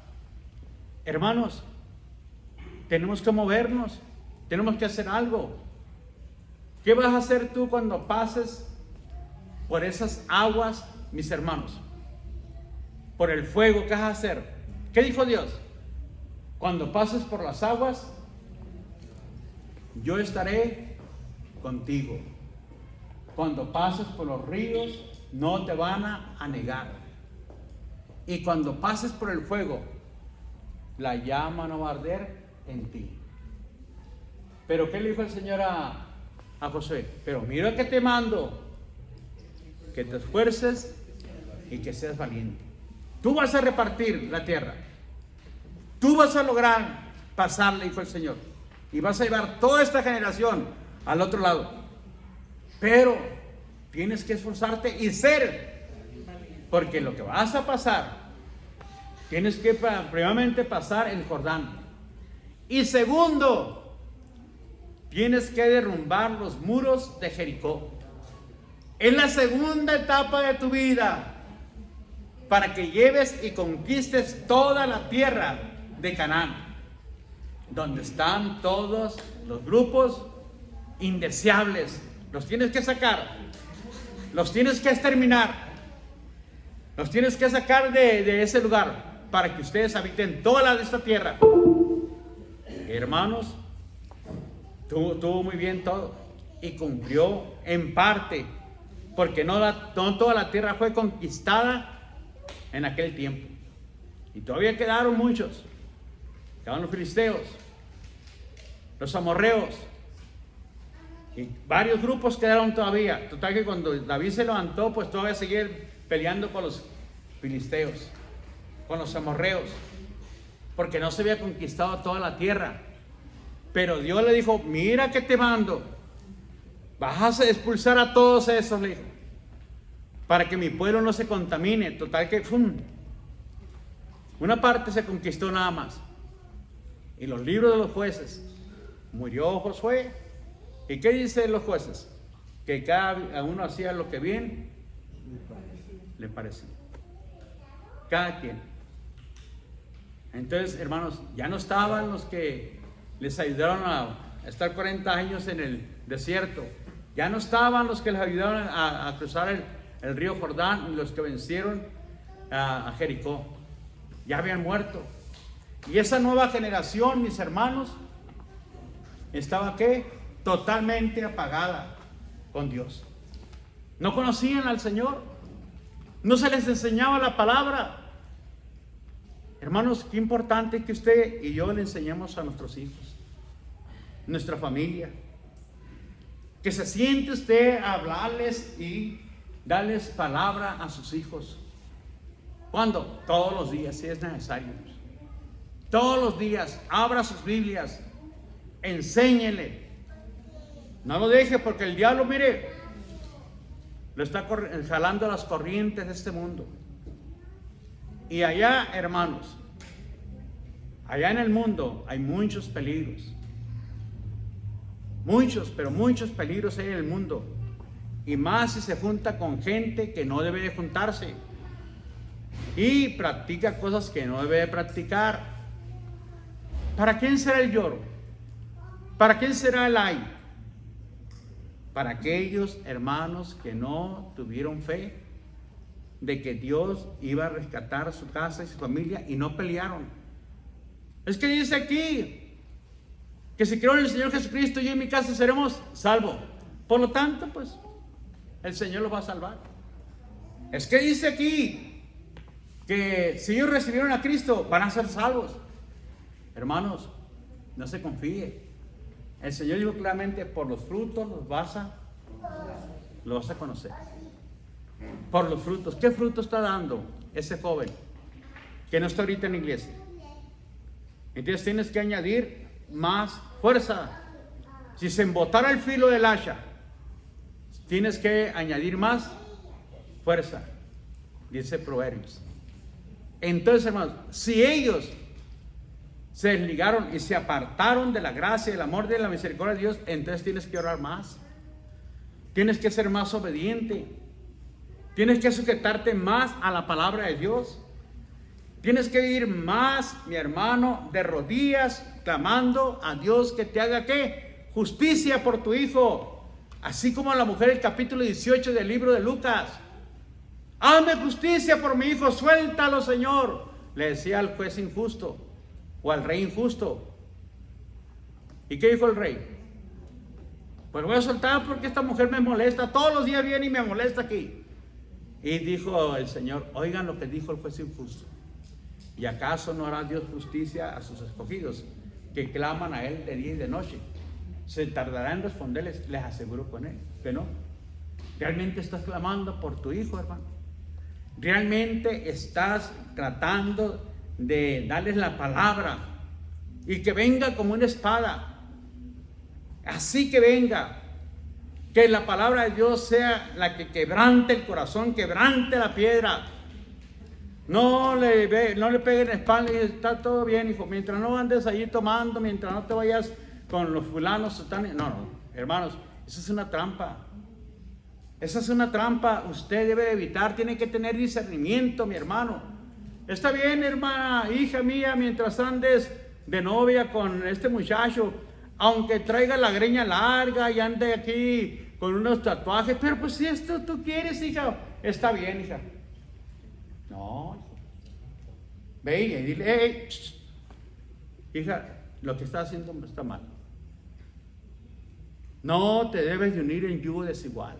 Hermanos, tenemos que movernos, tenemos que hacer algo. ¿Qué vas a hacer tú cuando pases por esas aguas, mis hermanos? Por el fuego, ¿qué vas a hacer? ¿Qué dijo Dios? Cuando pases por las aguas, yo estaré contigo. Cuando pases por los ríos, no te van a anegar. Y cuando pases por el fuego, la llama no va a arder en ti. Pero ¿qué le dijo el Señor a Josué? Pero mira que te mando, que te esfuerces y que seas valiente. Tú vas a repartir la tierra. Tú vas a lograr pasar, le dijo el Señor. Y vas a llevar toda esta generación al otro lado. Pero tienes que esforzarte y ser. Porque lo que vas a pasar, tienes que primeramente pasar el Jordán. Y segundo, tienes que derrumbar los muros de Jericó. Es la segunda etapa de tu vida, para que lleves y conquistes toda la tierra de Canaán, donde están todos los grupos indeseables. Los tienes que sacar, los tienes que exterminar, los tienes que sacar de ese lugar, para que ustedes habiten toda la de esta tierra. Hermanos, tuvo muy bien todo y cumplió en parte, porque no toda la tierra fue conquistada en aquel tiempo, y todavía quedaron muchos. Quedaron los filisteos, los amorreos, y varios grupos quedaron todavía. Total que cuando David se levantó, pues todavía seguía peleando con los filisteos, con los amorreos, porque no se había conquistado toda la tierra. Pero Dios le dijo: mira que te mando, vas a expulsar a todos esos, le dijo, para que mi pueblo no se contamine. Total que una parte se conquistó nada más. Y los libros de los jueces, murió Josué. ¿Y qué dicen los jueces? Que cada uno hacía lo que bien le parecía, cada quien. Entonces, hermanos, ya no estaban los que les ayudaron a estar 40 años en el desierto. Ya no estaban los que les ayudaron a cruzar el río Jordán, los que vencieron a Jericó. Ya habían muerto. Y esa nueva generación, mis hermanos, estaba ¿qué? Totalmente apagada con Dios. No conocían al Señor. No se les enseñaba la palabra. Hermanos, qué importante que usted y yo le enseñemos a nuestros hijos, nuestra familia, que se siente usted a hablarles y darles palabra a sus hijos. ¿Cuándo? Todos los días, si es necesario. Todos los días, abra sus Biblias, enséñele. No lo deje, porque el diablo, mire, lo está jalando las corrientes de este mundo. Y allá, hermanos, allá en el mundo hay muchos peligros. Muchos, pero muchos peligros hay en el mundo. Y más si se junta con gente que no debe de juntarse. Y practica cosas que no debe de practicar. ¿Para quién será el lloro? ¿Para quién será el ay? Para aquellos hermanos que no tuvieron fe de que Dios iba a rescatar su casa y su familia y no pelearon. Es que dice aquí que si creo en el Señor Jesucristo, yo y mi casa seremos salvos. Por lo tanto, pues el Señor los va a salvar. Es que dice aquí que si ellos recibieron a Cristo, van a ser salvos. Hermanos, no se confíe. El Señor dijo claramente, por los frutos los vas a conocer. Por los frutos. ¿Qué fruto está dando ese joven que no está ahorita en la iglesia? Entonces tienes que añadir más fuerza. Si se embotara el filo del hacha, tienes que añadir más fuerza, dice Proverbios. Entonces, hermanos, si ellos se desligaron y se apartaron de la gracia, del amor, de la misericordia de Dios, entonces tienes que orar más. Tienes que ser más obediente. Tienes que sujetarte más a la palabra de Dios. Tienes que ir más, mi hermano, de rodillas, clamando a Dios que te haga ¿qué? Justicia por tu hijo. Así como la mujer del capítulo 18 del libro de Lucas. Hazme justicia por mi hijo, suéltalo, Señor. Le decía al juez injusto o al rey injusto. ¿Y qué dijo el rey? Pues voy a soltar porque esta mujer me molesta. Todos los días viene y me molesta aquí. Y dijo el Señor, oigan lo que dijo el juez injusto. ¿Y acaso no hará Dios justicia a sus escogidos que claman a Él de día y de noche? ¿Se tardará en responderles? Les aseguro con Él que no. ¿Realmente estás clamando por tu hijo, hermano? ¿Realmente estás tratando de darles la palabra y que venga como una espada? Así que venga, que la palabra de Dios sea la que quebrante el corazón, quebrante la piedra. No le peguen la espalda y está todo bien, hijo. Mientras no andes allí tomando, mientras no te vayas con los fulanos. No, hermanos, eso es una trampa. Esa es una trampa. Usted debe de evitar, tiene que tener discernimiento, mi hermano. Está bien, hermana, hija mía, mientras andes de novia con este muchacho, aunque traiga la greña larga y ande aquí con unos tatuajes, pero pues si esto tú quieres, hija, está bien, hija. No, hijo. Ve y dile, hey, hija, lo que está haciendo está mal. No te debes de unir en yugo desigual.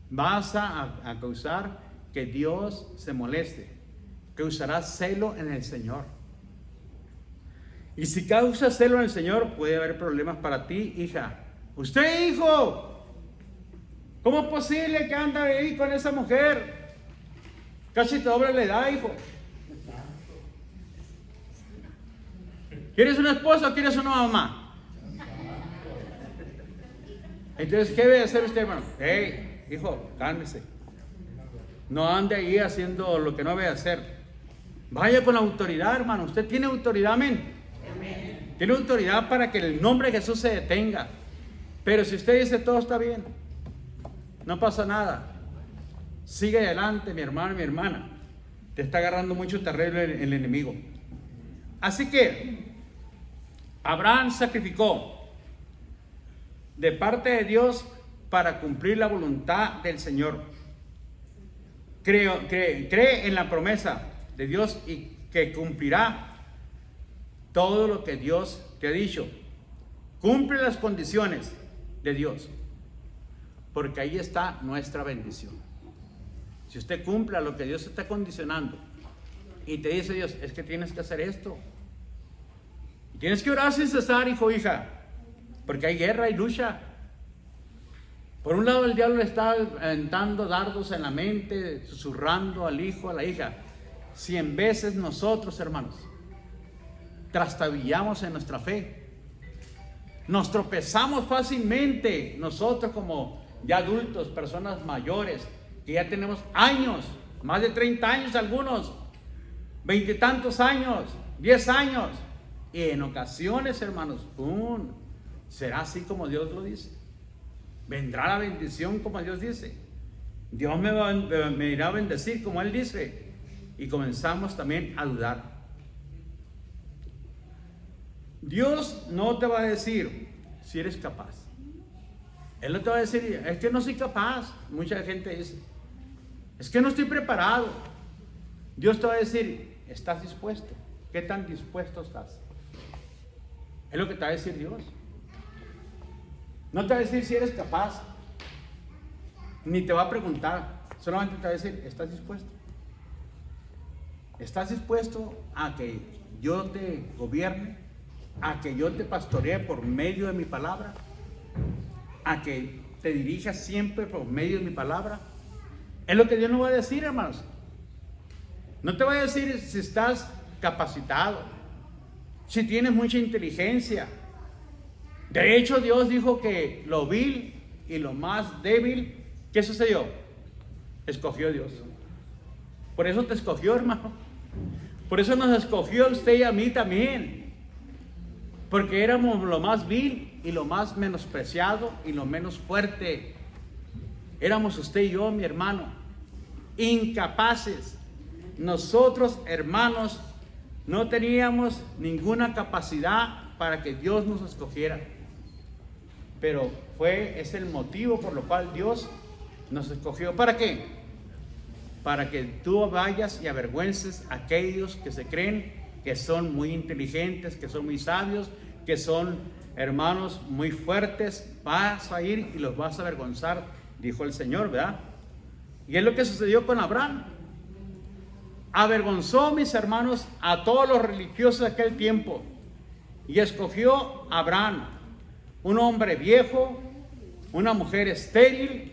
Vas a causar que Dios se moleste, que usarás celo en el Señor. Y si causas celo en el Señor, puede haber problemas para ti, hija. Usted, hijo, ¿cómo es posible que anda ahí con esa mujer? Casi te doble la edad, hijo. ¿Quieres una esposa o quieres una mamá? Entonces, ¿qué debe hacer usted, hermano? Hey, hijo, cálmese. No ande ahí haciendo lo que no debe hacer. Vaya con autoridad, hermano. Usted tiene autoridad, amén. Tiene autoridad para que el nombre de Jesús se detenga. Pero si usted dice todo está bien, no pasa nada, sigue adelante, mi hermano, mi hermana. Te está agarrando mucho terreno el enemigo. Así que Abraham sacrificó de parte de Dios para cumplir la voluntad del Señor. Cree en la promesa de Dios y que cumplirá todo lo que Dios te ha dicho. Cumple las condiciones de Dios, porque ahí está nuestra bendición. Si usted cumpla lo que Dios está condicionando y te dice Dios, es que tienes que hacer esto, tienes que orar sin cesar, hijo, hija, porque hay guerra y lucha. Por un lado el diablo le está aventando dardos en la mente, susurrando al hijo, a la hija. 100 veces nosotros, hermanos, trastabillamos en nuestra fe. Nos tropezamos fácilmente, nosotros como ya adultos, personas mayores, que ya tenemos años, más de 30 años algunos, 20 y tantos años, 10 años. Y en ocasiones, hermanos, será así como Dios lo dice. Vendrá la bendición como Dios dice. Dios me irá a bendecir como Él dice. Y comenzamos también a dudar. Dios no te va a decir si eres capaz. Él no te va a decir, es que no soy capaz. Mucha gente dice, es que no estoy preparado. Dios te va a decir, ¿estás dispuesto? ¿Qué tan dispuesto estás? Es lo que te va a decir Dios. No te va a decir si eres capaz, ni te va a preguntar, Solamente te va a decir, ¿estás dispuesto? ¿Estás dispuesto a que yo te gobierne? ¿A que yo te pastoree por medio de mi palabra? ¿A que te dirijas siempre por medio de mi palabra? Es lo que Dios nos va a decir, hermanos. No te va a decir si estás capacitado, si tienes mucha inteligencia. De hecho, Dios dijo que lo vil y lo más débil, ¿qué sucedió? Escogió Dios. Por eso te escogió, hermano. Por eso nos escogió a usted y a mí también. Porque éramos lo más vil y lo más menospreciado y lo menos fuerte. Éramos usted y yo, mi hermano, incapaces. Nosotros, hermanos, no teníamos ninguna capacidad para que Dios nos escogiera. Pero es el motivo por lo cual Dios nos escogió. ¿Para qué? Para que tú vayas y avergüences a aquellos que se creen que son muy inteligentes, que son muy sabios, que son hermanos muy fuertes. Vas a ir y los vas a avergonzar, dijo el Señor, ¿verdad? Y es lo que sucedió con Abraham. Avergonzó, mis hermanos, a todos los religiosos de aquel tiempo y escogió a Abraham, un hombre viejo, una mujer estéril,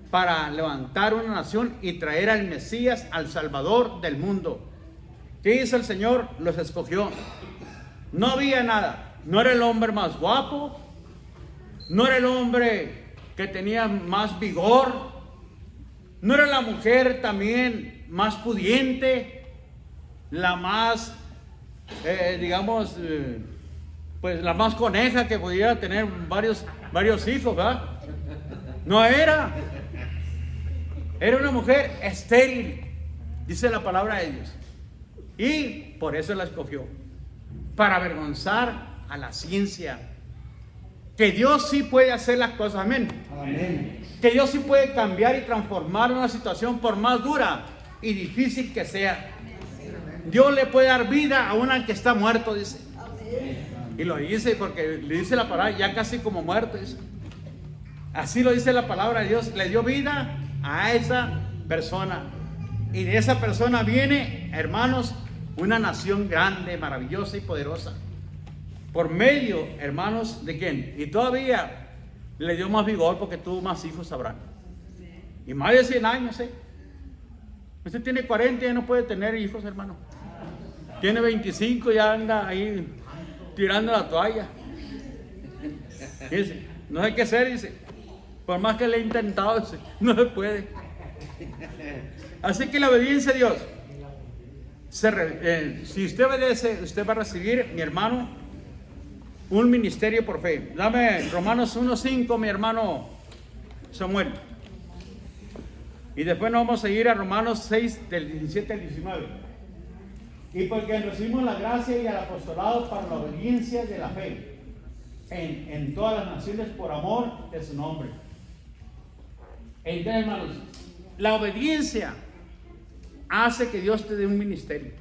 para levantar una nación y traer al Mesías, al Salvador del mundo. ¿Qué hizo el Señor? Los escogió. No había nada. No era el hombre más guapo, no era el hombre que tenía más vigor, no era la mujer también más pudiente, la más, pues la más coneja que pudiera tener varios hijos, ¿verdad? No era. Era una mujer estéril, dice la palabra de Dios. Y por eso la escogió, para avergonzar a la ciencia. Que Dios sí puede hacer las cosas, amén.
Amén.
Que Dios sí puede cambiar y transformar una situación por más dura y difícil que sea. Dios le puede dar vida a una que está muerto, dice. Y lo dice porque le dice la palabra, ya casi como muerto, dice. Así lo dice la palabra de Dios, le dio vida a esa persona. Y de esa persona viene, hermanos, una nación grande, maravillosa y poderosa. Por medio, hermanos, ¿de quién? Y todavía le dio más vigor porque tuvo más hijos Abraham. Y más de 100 años, ¿eh? Usted tiene 40 y ya no puede tener hijos, hermano. Tiene 25 y ya anda ahí tirando la toalla. Dice, no hay que hacer, dice. Por más que le he intentado, dice, no se puede. Así que la obediencia a Dios. Si usted obedece, usted va a recibir, mi hermano, un ministerio por fe. Dame Romanos 1:5, mi hermano Samuel. Y después nos vamos a ir a Romanos 6, del 17 al 19. Y porque recibimos la gracia y el apostolado para la obediencia de la fe en todas las naciones por amor de su nombre. Entonces, hermanos, la obediencia hace que Dios te dé un ministerio.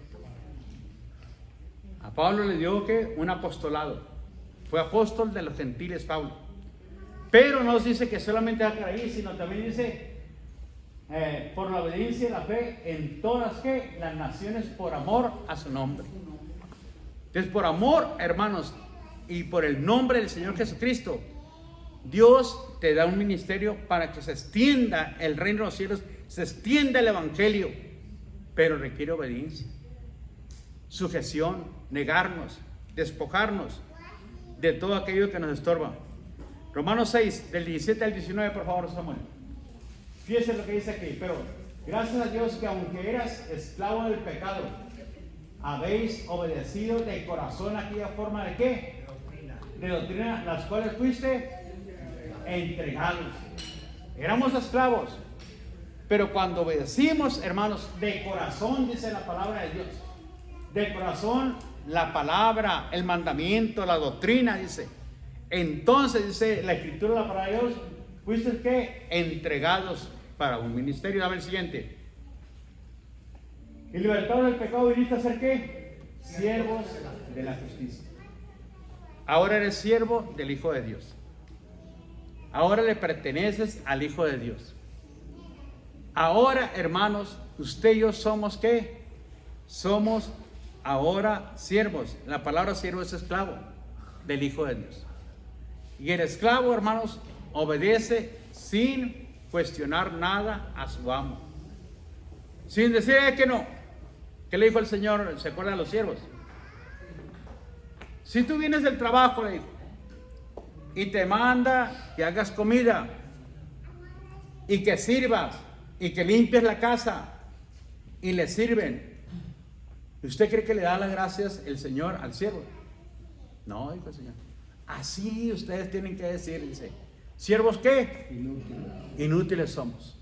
A Pablo le dio que un apostolado. Fue apóstol de los gentiles Pablo. Pero no nos dice que solamente va a quedar ahí, sino también dice por la obediencia y la fe en todas las naciones por amor a su nombre. Entonces, por amor, hermanos, y por el nombre del Señor Jesucristo, Dios te da un ministerio para que se extienda el reino de los cielos, se extienda el evangelio, pero requiere obediencia, sujeción, negarnos, despojarnos de todo aquello que nos estorba. Romanos 6, del 17 al 19, por favor, Samuel. Fíjese lo que dice aquí. Pero gracias a Dios que aunque eras esclavo del pecado, habéis obedecido de corazón aquella forma de ¿qué? De doctrina, las cuales fuiste entregados. Éramos esclavos, pero cuando obedecimos, hermanos, de corazón, dice la palabra de Dios, de corazón, la palabra, el mandamiento, la doctrina, dice. Entonces, dice la escritura, la palabra de Dios, fuiste ¿qué? Entregados para un ministerio. Dame el siguiente. Y libertados del pecado, viniste a ser ¿qué? Siervos de la justicia. Ahora eres siervo del Hijo de Dios. Ahora le perteneces al Hijo de Dios. Ahora, hermanos, usted y yo somos ¿qué? Somos ahora siervos. La palabra siervo es esclavo del Hijo de Dios. Y el esclavo, hermanos, obedece sin cuestionar nada a su amo. Sin decir que no. ¿Qué le dijo el Señor? ¿Se acuerdan de los siervos? Si tú vienes del trabajo, le dijo, y te manda que hagas comida, y que sirvas, y que limpies la casa, y le sirven, ¿usted cree que le da las gracias el Señor al siervo? No, dijo el Señor. Así ustedes tienen que decir, dice, ¿siervos qué?
Inútil.
Inútiles somos.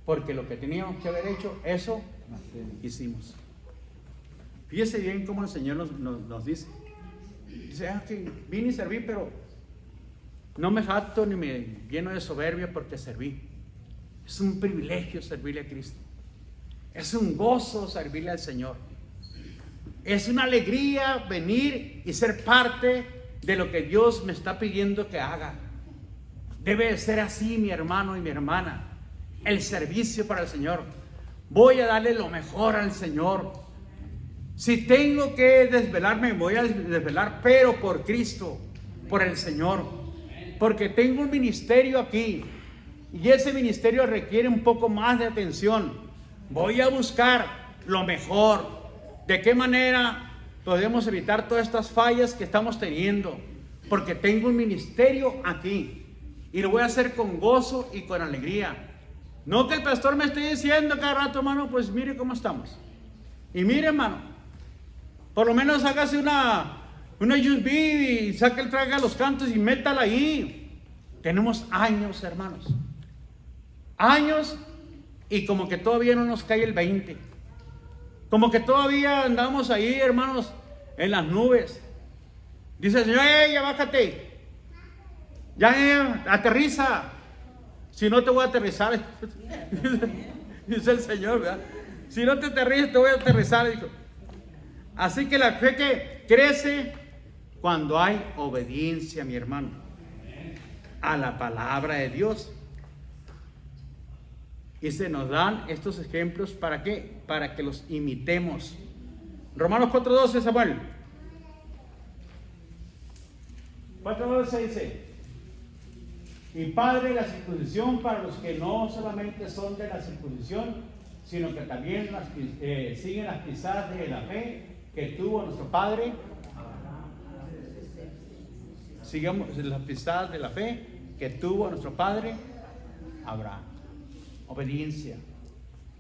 Porque lo que teníamos que haber hecho, eso hicimos. Fíjese bien cómo el Señor nos dice. Dice, que vine y serví, pero no me jacto ni me lleno de soberbia porque serví. Es un privilegio servirle a Cristo. Es un gozo servirle al Señor. Es una alegría venir y ser parte de lo que Dios me está pidiendo que haga. Debe de ser así, mi hermano y mi hermana. El servicio para el Señor. Voy a darle lo mejor al Señor. Si tengo que desvelarme, voy a desvelar, pero por Cristo, por el Señor. Porque tengo un ministerio aquí. Y ese ministerio requiere un poco más de atención. Voy a buscar lo mejor. ¿De qué manera podemos evitar todas estas fallas que estamos teniendo? Porque tengo un ministerio aquí. Y lo voy a hacer con gozo y con alegría. No que el pastor me esté diciendo cada rato, hermano, pues mire cómo estamos. Y mire, hermano, por lo menos hágase una USB y traiga los cantos y métala ahí. Tenemos años, hermanos. Años y como que todavía no nos cae el 20. Como que todavía andamos ahí, hermanos, en las nubes. Dice el Señor, ya bájate. Ya, aterriza. Si no te voy a aterrizar. Dice el Señor, ¿verdad? Si no te aterrizas, te voy a aterrizar. Dijo. Así que la fe que crece cuando hay obediencia, mi hermano, a la palabra de Dios. Y se nos dan estos ejemplos, ¿para qué? Para que los imitemos. Romanos 4:12, Samuel. 4:12 dice: y padre de la circuncisión para los que no solamente son de la circuncisión, sino que también siguen las pisadas de la fe que tuvo nuestro padre. Sigamos las pisadas de la fe que tuvo nuestro padre Abraham. Obediencia,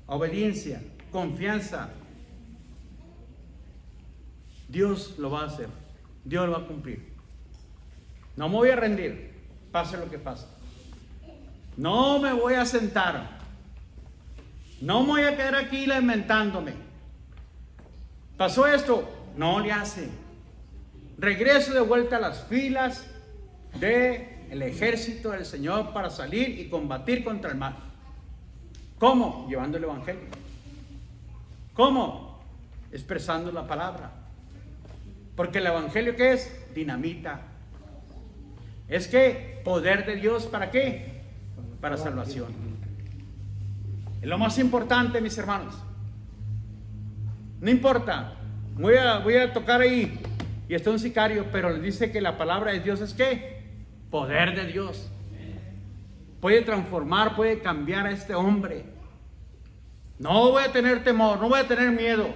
obediencia, confianza. Dios lo va a hacer, Dios lo va a cumplir. No me voy a rendir, pase lo que pase. No me voy a sentar. No me voy a quedar aquí lamentándome. Pasó esto, no le hace. Regreso de vuelta a las filas del ejército del Señor para salir y combatir contra el mal. ¿Cómo? Llevando el evangelio. ¿Cómo? Expresando la palabra. Porque el evangelio, ¿qué es? Dinamita. Es que poder de Dios, ¿para qué? Para salvación. Es lo más importante, mis hermanos. No importa. Voy a tocar ahí y está un sicario, pero le dice que la palabra de Dios es ¿qué? Poder de Dios. Puede transformar, puede cambiar a este hombre. No voy a tener temor, no voy a tener miedo.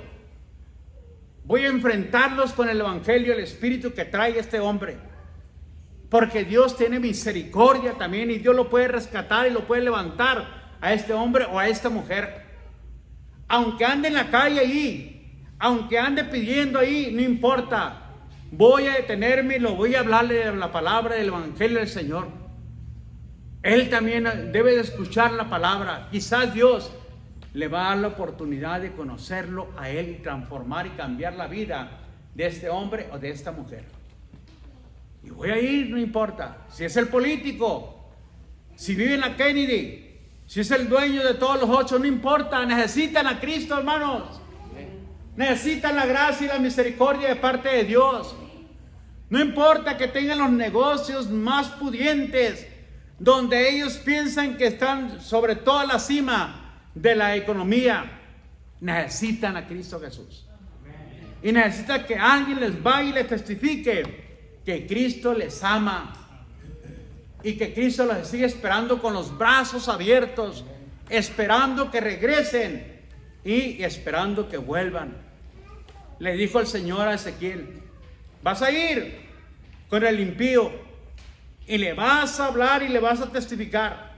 Voy a enfrentarlos con el evangelio, el espíritu que trae este hombre. Porque Dios tiene misericordia también y Dios lo puede rescatar y lo puede levantar a este hombre o a esta mujer. Aunque ande en la calle ahí, aunque ande pidiendo ahí, no importa. Voy a detenerme y lo voy a hablarle de la palabra del evangelio del Señor. Él también debe de escuchar la palabra. Quizás Dios le va a dar la oportunidad de conocerlo a él y transformar y cambiar la vida de este hombre o de esta mujer. Y voy a ir, no importa. Si es el político, si vive en la Kennedy, si es el dueño de todos los 8, no importa. Necesitan a Cristo, hermanos. Necesitan la gracia y la misericordia de parte de Dios. No importa que tengan los negocios más pudientes. donde ellos piensan que están sobre toda la cima de la economía, necesitan a Cristo Jesús. Y necesitan que alguien les vaya y les testifique que Cristo les ama y que Cristo los sigue esperando con los brazos abiertos, esperando que regresen y esperando que vuelvan. Le dijo el Señor a Ezequiel: vas a ir con el impío y le vas a hablar y le vas a testificar.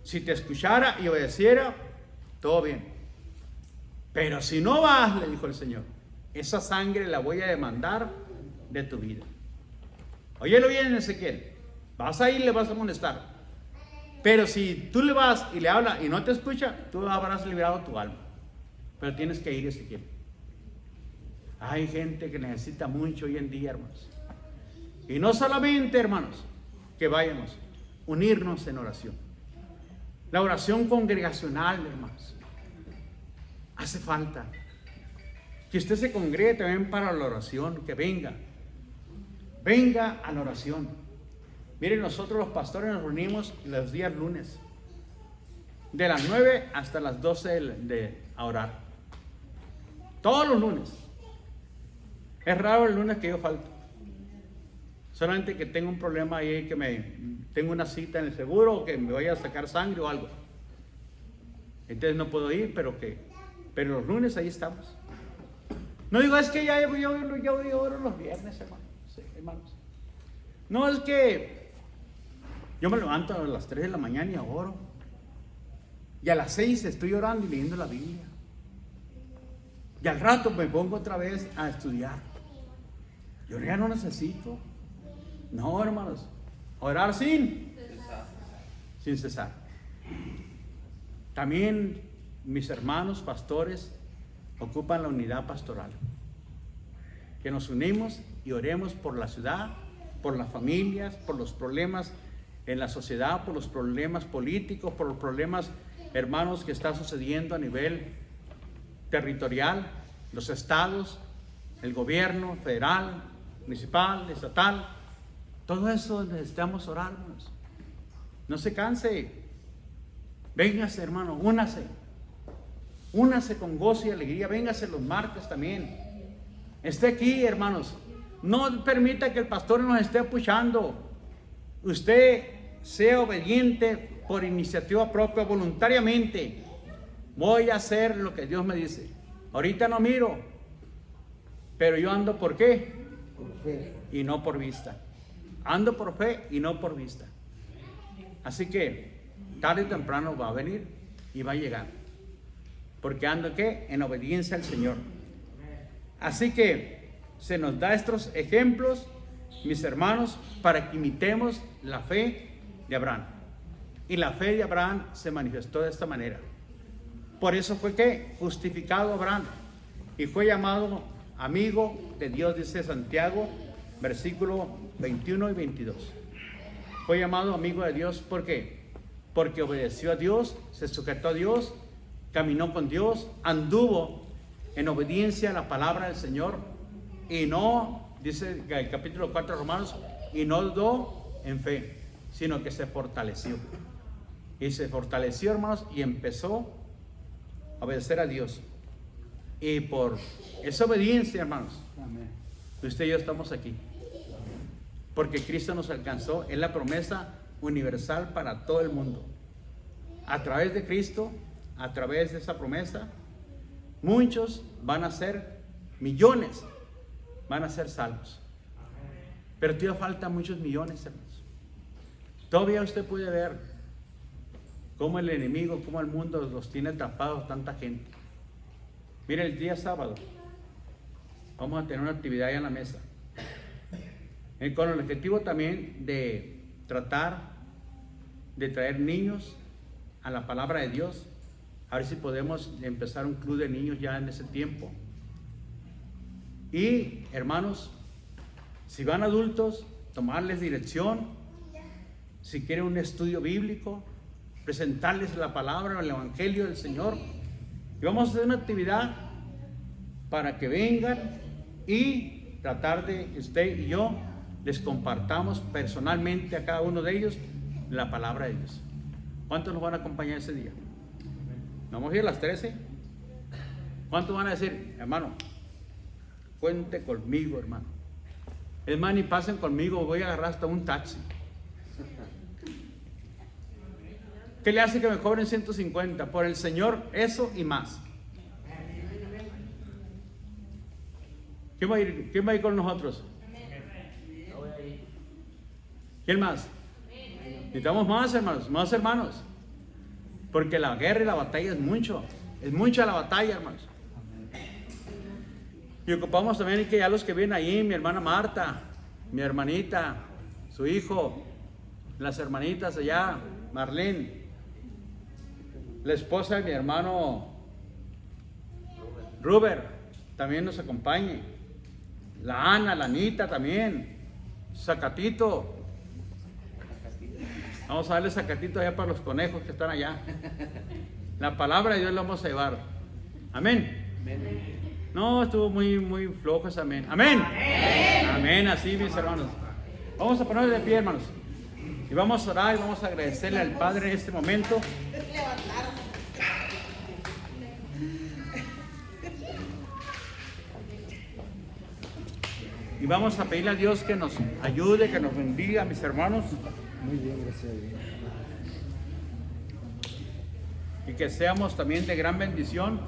Si te escuchara y obedeciera, todo bien. Pero si no vas, le dijo el Señor, esa sangre la voy a demandar de tu vida. Óyelo bien, Ezequiel. Vas a ir y le vas a molestar. Pero si tú le vas y le hablas y no te escucha, tú habrás librado tu alma. Pero tienes que ir, Ezequiel. Hay gente que necesita mucho hoy en día, hermanos. Y no solamente, hermanos, que vayamos, unirnos en oración. La oración congregacional, hermanos, hace falta. Que usted se congregue también para la oración, que venga. Venga a la oración. Miren, nosotros los pastores nos reunimos los días lunes, de las 9 hasta las 12 a orar. Todos los lunes. Es raro el lunes que yo falto. Solamente que tengo un problema ahí, que tengo una cita en el seguro, o que me vaya a sacar sangre o algo. Entonces no puedo ir, pero los lunes ahí estamos. No digo, es que ya oro los viernes, hermanos. No, es que yo me levanto a las 3 de la mañana y oro. Y a las 6 estoy orando y leyendo la Biblia. Y al rato me pongo otra vez a estudiar. Yo ya no necesito. No, hermanos. Orar sin cesar. También mis hermanos pastores ocupan la unidad pastoral. Que nos unimos y oremos por la ciudad, por las familias, por los problemas en la sociedad, por los problemas políticos, por los problemas, hermanos, que está sucediendo a nivel territorial, los estados, el gobierno federal, municipal, estatal. Todo eso necesitamos orar, hermanos. No se canse. Véngase, hermano, únase. Únase con gozo y alegría. Véngase los martes también. Esté aquí, hermanos. No permita que el pastor nos esté puchando. Usted sea obediente por iniciativa propia, voluntariamente. Voy a hacer lo que Dios me dice. Ahorita no miro, pero yo ando por qué?
Por fe.
Y no por vista. Ando por fe y no por vista. Así que tarde o temprano va a venir y va a llegar. Porque ando ¿qué? En obediencia al Señor. Así que se nos da estos ejemplos, mis hermanos, para que imitemos la fe de Abraham. Y la fe de Abraham se manifestó de esta manera. Por eso fue que justificado Abraham y fue llamado amigo de Dios, dice Santiago, versículo 21 y 22. Fue llamado amigo de Dios, ¿por qué? Porque obedeció a Dios, se sujetó a Dios, caminó con Dios, anduvo en obediencia a la palabra del Señor y no, dice el capítulo 4 de Romanos, y no dudó en fe, sino que se fortaleció. Y se fortaleció, hermanos, y empezó a obedecer a Dios. Y por esa obediencia, hermanos,
Amén.
usted y yo estamos aquí. Porque Cristo nos alcanzó, es la promesa universal para todo el mundo. A través de Cristo, a través de esa promesa, muchos van a ser, millones van a ser salvos. Pero todavía faltan muchos millones, hermanos. Todavía usted puede ver cómo el enemigo, cómo el mundo los tiene atrapados tanta gente. Mire, el día sábado vamos a tener una actividad ahí en la mesa, con el objetivo también de tratar de traer niños a la palabra de Dios. A ver si podemos empezar un club de niños ya en ese tiempo. Y hermanos, si van adultos, tomarles dirección. Si quieren un estudio bíblico, presentarles la palabra, el evangelio del Señor. Y vamos a hacer una actividad para que vengan y tratar de, usted y yo, les compartamos personalmente a cada uno de ellos la palabra de Dios. ¿Cuántos nos van a acompañar ese día? Vamos a ir a las 13. ¿Cuántos van a decir, hermano, cuente conmigo, hermano? Hermano, y pasen conmigo, voy a agarrar hasta un taxi. ¿Qué le hace que me cobren 150? Por el Señor, eso y más. ¿Quién va a ir con nosotros? ¿Quién más? Necesitamos más hermanos. Porque la guerra y la batalla es mucha la batalla, hermanos. Y ocupamos también que ya los que vienen ahí, mi hermana Marta, mi hermanita, su hijo, las hermanitas allá, Marlene, la esposa de mi hermano Ruber, también nos acompañe. La Ana, la Anita también, Zacatito. Vamos a darle Zacatito allá para los conejos que están allá. La palabra de Dios la vamos a llevar. Amén. No, estuvo muy flojo ese amén. Amén. Amén, así mis hermanos. Vamos a ponernos de pie, hermanos. Y vamos a orar y vamos a agradecerle al Padre en este momento. Y vamos a pedirle a Dios que nos ayude, que nos bendiga, mis hermanos.
Muy bien, gracias a Dios.
Y que seamos también de gran bendición